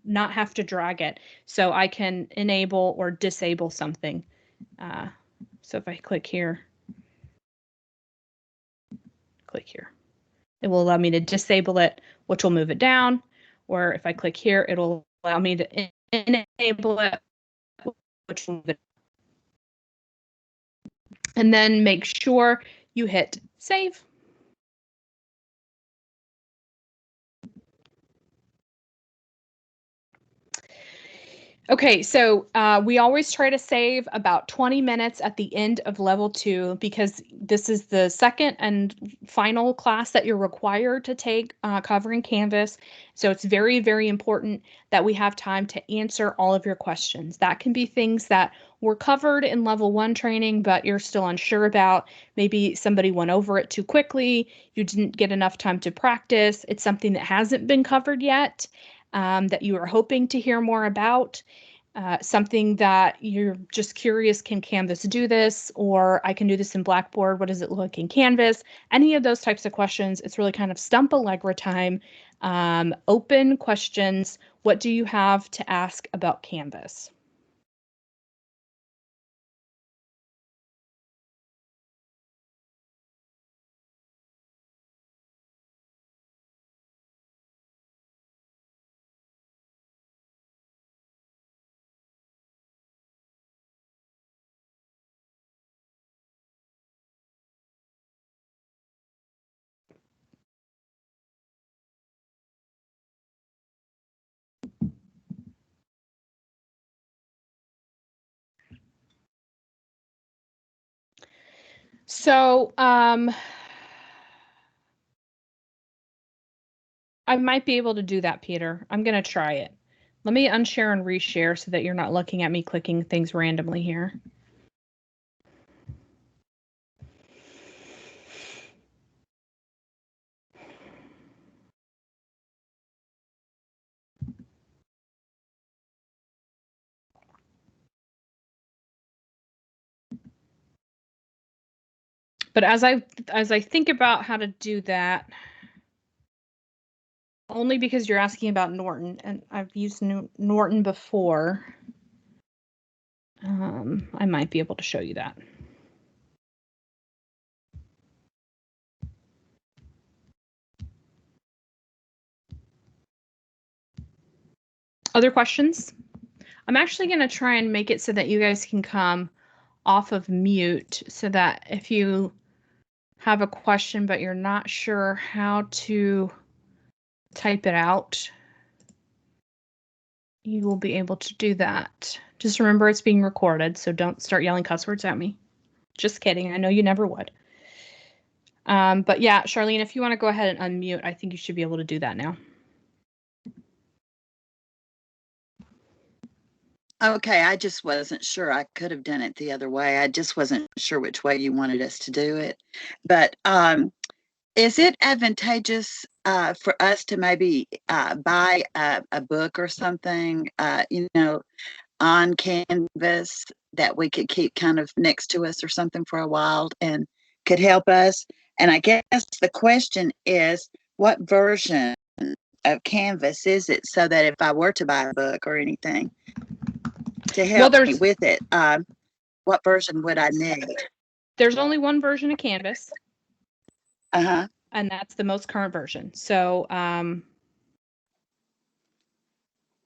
not have to drag it. So I can enable or disable something. So if I click here, it will allow me to disable it, which will move it down. Or if I click here, it'll allow me to enable it, which will move it and then make sure you hit save. Okay, so we always try to save about 20 minutes at the end of level 2 because this is the second and final class that you're required to take covering Canvas. So it's very, very important that we have time to answer all of your questions. That can be things that were covered in level 1 training, but you're still unsure about. Maybe somebody went over it too quickly, you didn't get enough time to practice. It's something that hasn't been covered yet. That you are hoping to hear more about, something that you're just curious, can Canvas do this? Or I can do this in Blackboard, what does it look like in Canvas? Any of those types of questions, it's really kind of Stump Allegra time. Open questions. What do you have to ask about Canvas? So I might be able to do that, Peter. I'm going to try it. Let me unshare and reshare so that you're not looking at me clicking things randomly here. But as I think about how to do that, only because you're asking about Norton, and I've used Norton before, I might be able to show you that. Other questions? I'm actually going to try and make it so that you guys can come off of mute so that if you have a question but you're not sure how to type it out, you will be able to do that. Just remember it's being recorded, so don't start yelling cuss words at me. Just kidding. I know you never would. But yeah, Charlene, if you want to go ahead and unmute, I think you should be able to do that now. Okay, I just wasn't sure. I could have done it the other way. I just wasn't sure which way you wanted us to do it. But is it advantageous for us to maybe buy a book or something, on Canvas that we could keep kind of next to us or something for a while and could help us? And I guess the question is, what version of Canvas is it, so that if I were to buy a book or anything to help me with it, what version would I need? There's only one version of Canvas. Uh-huh. And that's the most current version. So,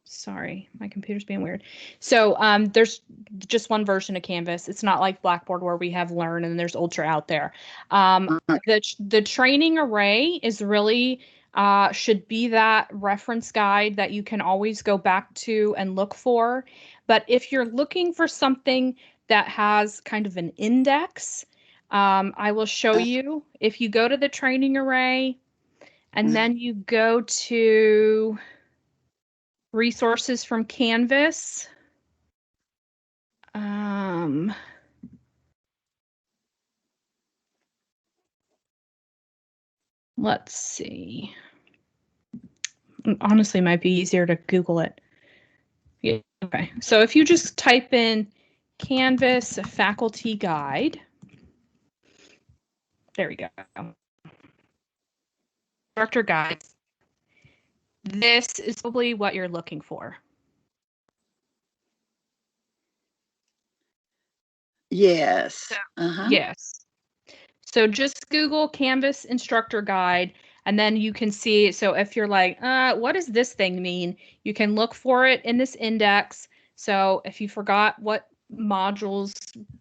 sorry, my computer's being weird. So there's just one version of Canvas. It's not like Blackboard where we have Learn and there's Ultra out there. The training array is really should be that reference guide that you can always go back to and look for. But if you're looking for something that has kind of an index, I will show you. If you go to the training array and then you go to resources from Canvas. Let's see. Honestly, it might be easier to Google it. Yeah, okay, so if you just type in Canvas faculty guide, there we go. Instructor guides. This is probably what you're looking for. Yes. Uh-huh. Yes. So just Google Canvas instructor guide, and then you can see. So if you're like, what does this thing mean? You can look for it in this index. So if you forgot what modules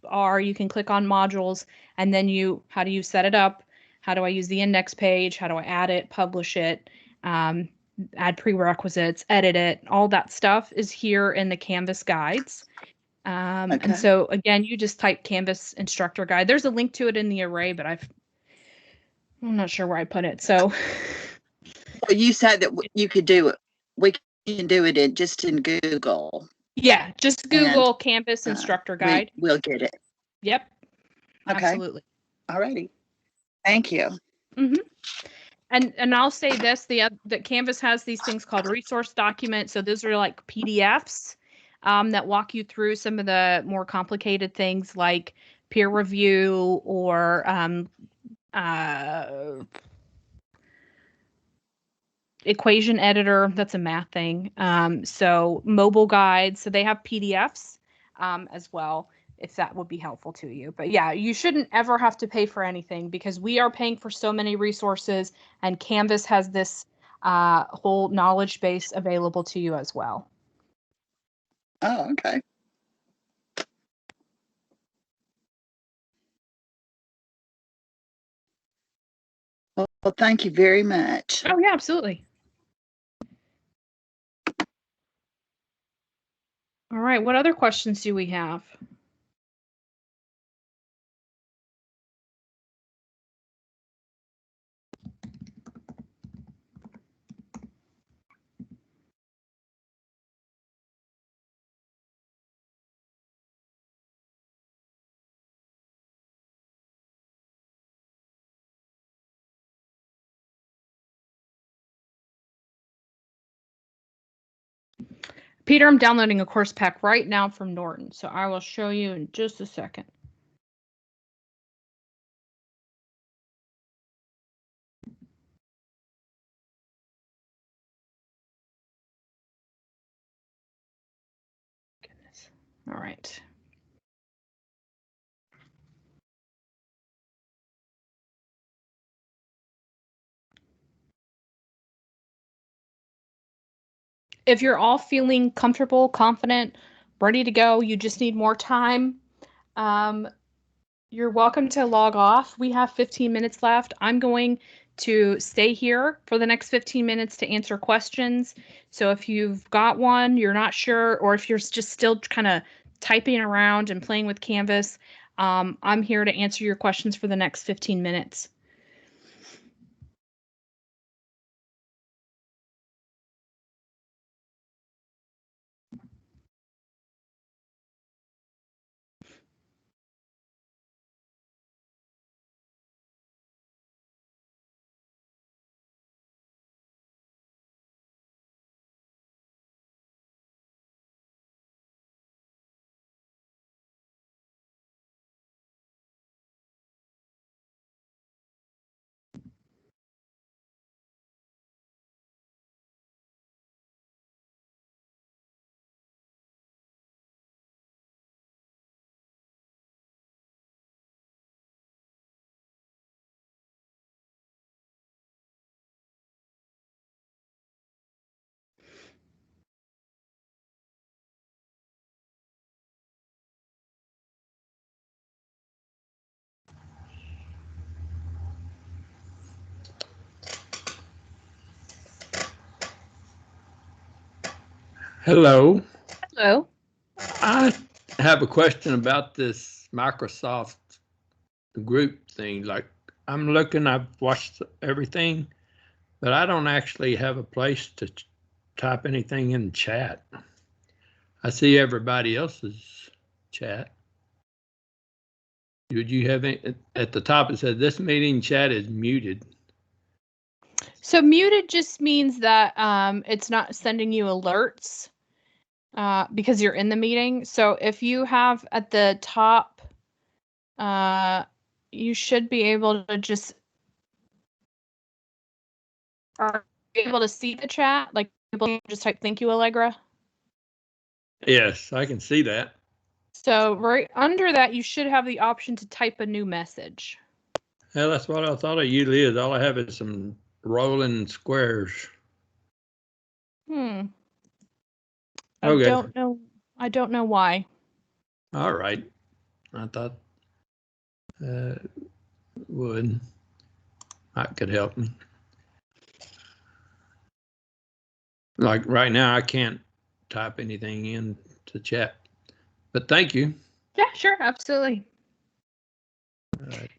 are. You can click on modules, and then how do you set it up? How do I use the index page? How do I add it, publish it, add prerequisites, edit it? All that stuff is here in the Canvas guides. And Okay. so again, you just type Canvas instructor guide. There's a link to it in the array, but I'm not sure where I put it. So Well, you said that you could do it. We can do it just in Google, yeah, just and Google Canvas instructor guide. we'll get it. Yep, Okay. absolutely. Alrighty. Thank you. Mm-hmm. And I'll say this: the Canvas has these things called resource documents. So those are like PDFs that walk you through some of the more complicated things like peer review or equation editor. That's a math thing. So mobile guides. So they have PDFs as well, if that would be helpful to you. But yeah, you shouldn't ever have to pay for anything because we are paying for so many resources, and Canvas has this whole knowledge base available to you as well. Oh, okay. Well, thank you very much. Oh yeah, absolutely. All right, what other questions do we have? Peter, I'm downloading a course pack right now from Norton, so I will show you in just a second. Goodness. All right. If you're all feeling comfortable, confident, ready to go, you just need more time, um, you're welcome to log off. We have 15 minutes left. I'm going to stay here for the next 15 minutes to answer questions. So if you've got one, you're not sure, or if you're just still kind of typing around and playing with Canvas, I'm here to answer your questions for the next 15 minutes. Hello. Hello. I have a question about this Microsoft group thing. Like, I'm looking, I've watched everything, but I don't actually have a place to type anything in chat. I see everybody else's chat. Would you have any, at the top it said this meeting chat is muted? So muted just means that it's not sending you alerts because you're in the meeting. So if you have at the top, you should be able to just are you able to see the chat? Like able to just type thank you, Allegra. Yes, I can see that. So right under that, you should have the option to type a new message. Yeah, that's what I thought it usually is. All I have is some rolling squares. I Okay. don't know. I don't know why. All right. I thought would that could help me. Like right now, I can't type anything in to chat, but thank you. Yeah, sure, absolutely. All right.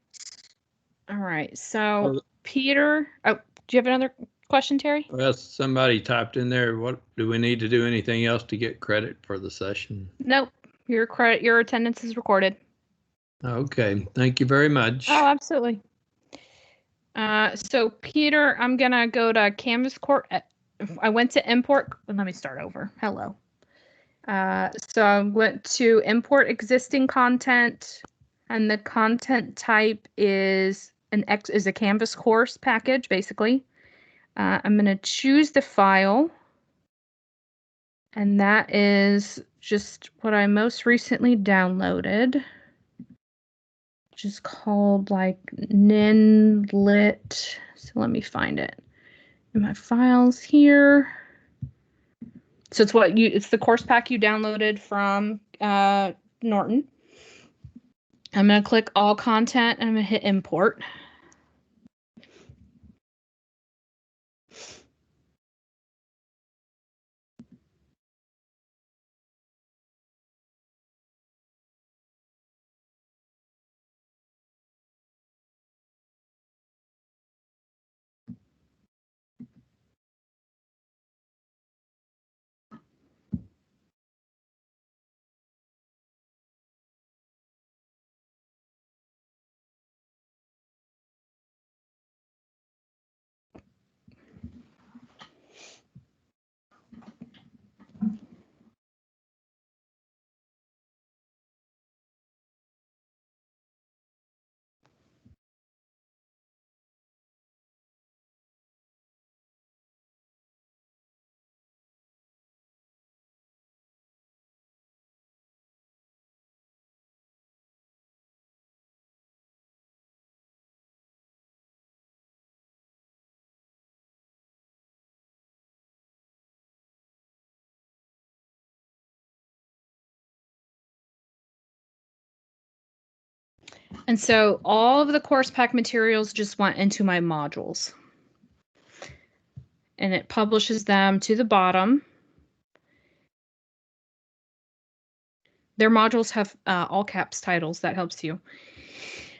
All right. So, Peter, oh, do you have another question, Terry? Well, somebody typed in there. What do we need to do? Anything else to get credit for the session? Nope. Your attendance is recorded. Okay. Thank you very much. Oh, absolutely. So Peter, I'm gonna go to Canvas Court. I went to import. Let me start over. Hello. So I went to import existing content, and the content type is a Canvas course package, basically. I'm gonna choose the file, and that is just what I most recently downloaded, which is called like ninlit. So let me find it in my files here. So it's the course pack you downloaded from Norton. I'm going to click all content and I'm going to hit import. And so all of the course pack materials just went into my modules. And it publishes them to the bottom. Their modules have all caps titles. That helps you.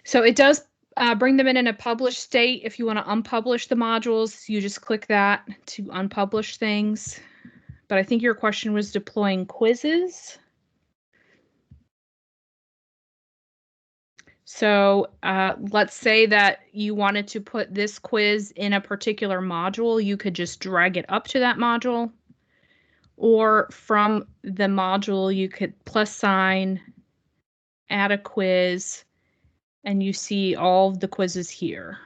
So it does bring them in a published state. If you want to unpublish the modules, you just click that to unpublish things. But I think your question was deploying quizzes. So let's say that you wanted to put this quiz in a particular module. You could just drag it up to that module. Or from the module, you could plus sign, add a quiz, and you see all of the quizzes here.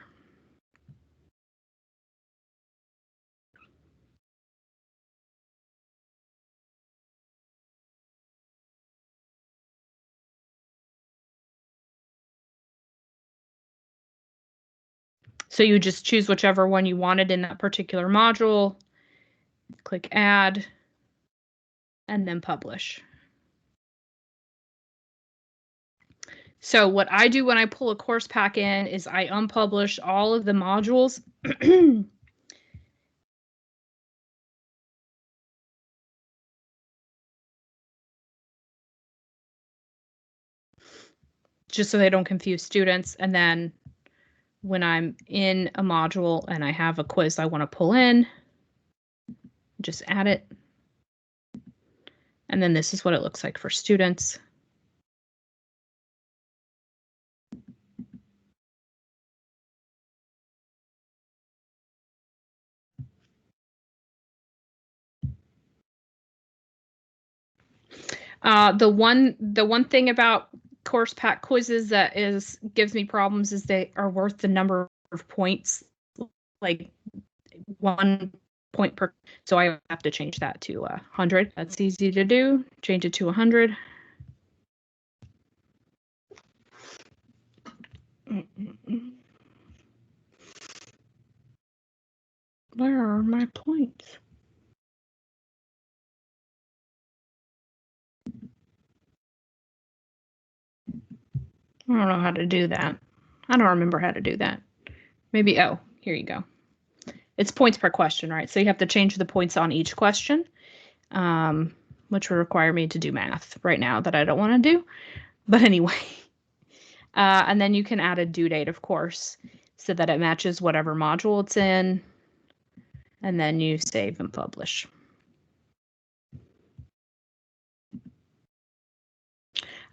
So you just choose whichever one you wanted in that particular module, click add, and then publish. So what I do when I pull a course pack in is I unpublish all of the modules. Just so they don't confuse students. And then when I'm in a module and I have a quiz I want to pull in, just add it. And then this is what it looks like for students. The one thing about course pack quizzes that gives me problems is they are worth the number of points, like 1 point per. So I have to change that to 100. That's easy to do. Change it to 100. Where are my points? I don't know how to do that. I don't remember how to do that. Maybe, oh, here you go. It's points per question, right? So you have to change the points on each question, which would require me to do math right now that I don't want to do. But anyway, and then you can add a due date, of course, so that it matches whatever module it's in. And then you save and publish.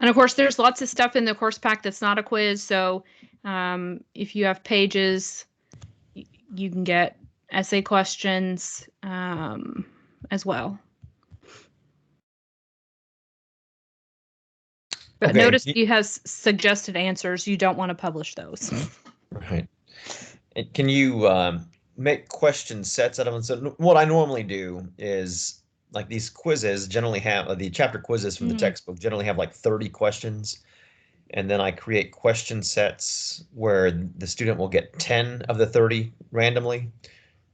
And of course, there's lots of stuff in the course pack that's not a quiz. So if you have pages, you can get essay questions as well. But Okay. notice you have suggested answers. You don't want to publish those. Right. And can you make question sets out of them? So what I normally do is, like, these quizzes generally have the chapter quizzes from the textbook generally have like 30 questions. And then I create question sets where the student will get 10 of the 30 randomly.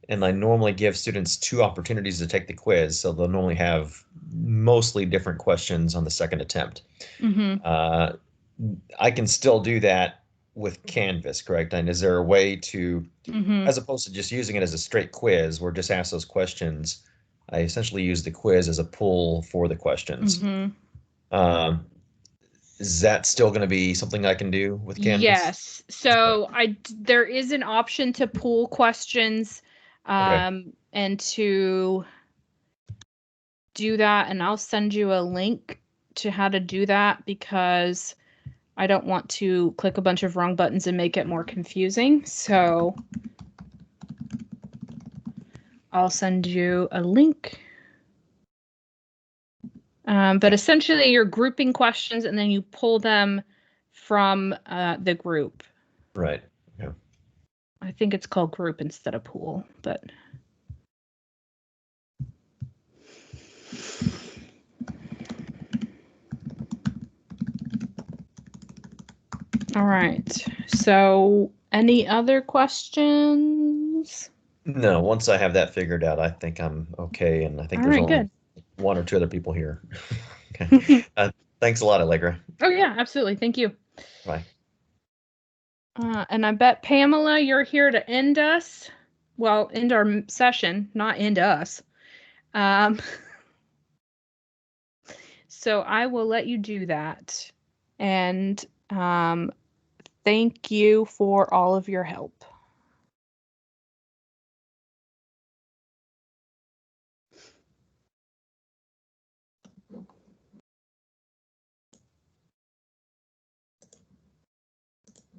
And I normally give students 2 opportunities to take the quiz. So they'll normally have mostly different questions on the second attempt. I can still do that with Canvas, correct? And is there a way to, as opposed to just using it as a straight quiz where just ask those questions, I essentially use the quiz as a pull for the questions. Is that still going to be something I can do with Canvas? Yes. So there is an option to pool questions and to do that. And I'll send you a link to how to do that because I don't want to click a bunch of wrong buttons and make it more confusing. So I'll send you a link. But essentially, you're grouping questions and then you pull them from the group. Right. Yeah. I think it's called group instead of pool, but. All right. So any other questions? No, once I have that figured out, I think I'm okay. And I think there's only 1 or 2 other people here. Okay. Thanks a lot, Allegra. Oh, yeah, absolutely. Thank you. Bye. And I bet, Pamela, you're here to end us. Well, end our session, not end us. So I will let you do that. And thank you for all of your help.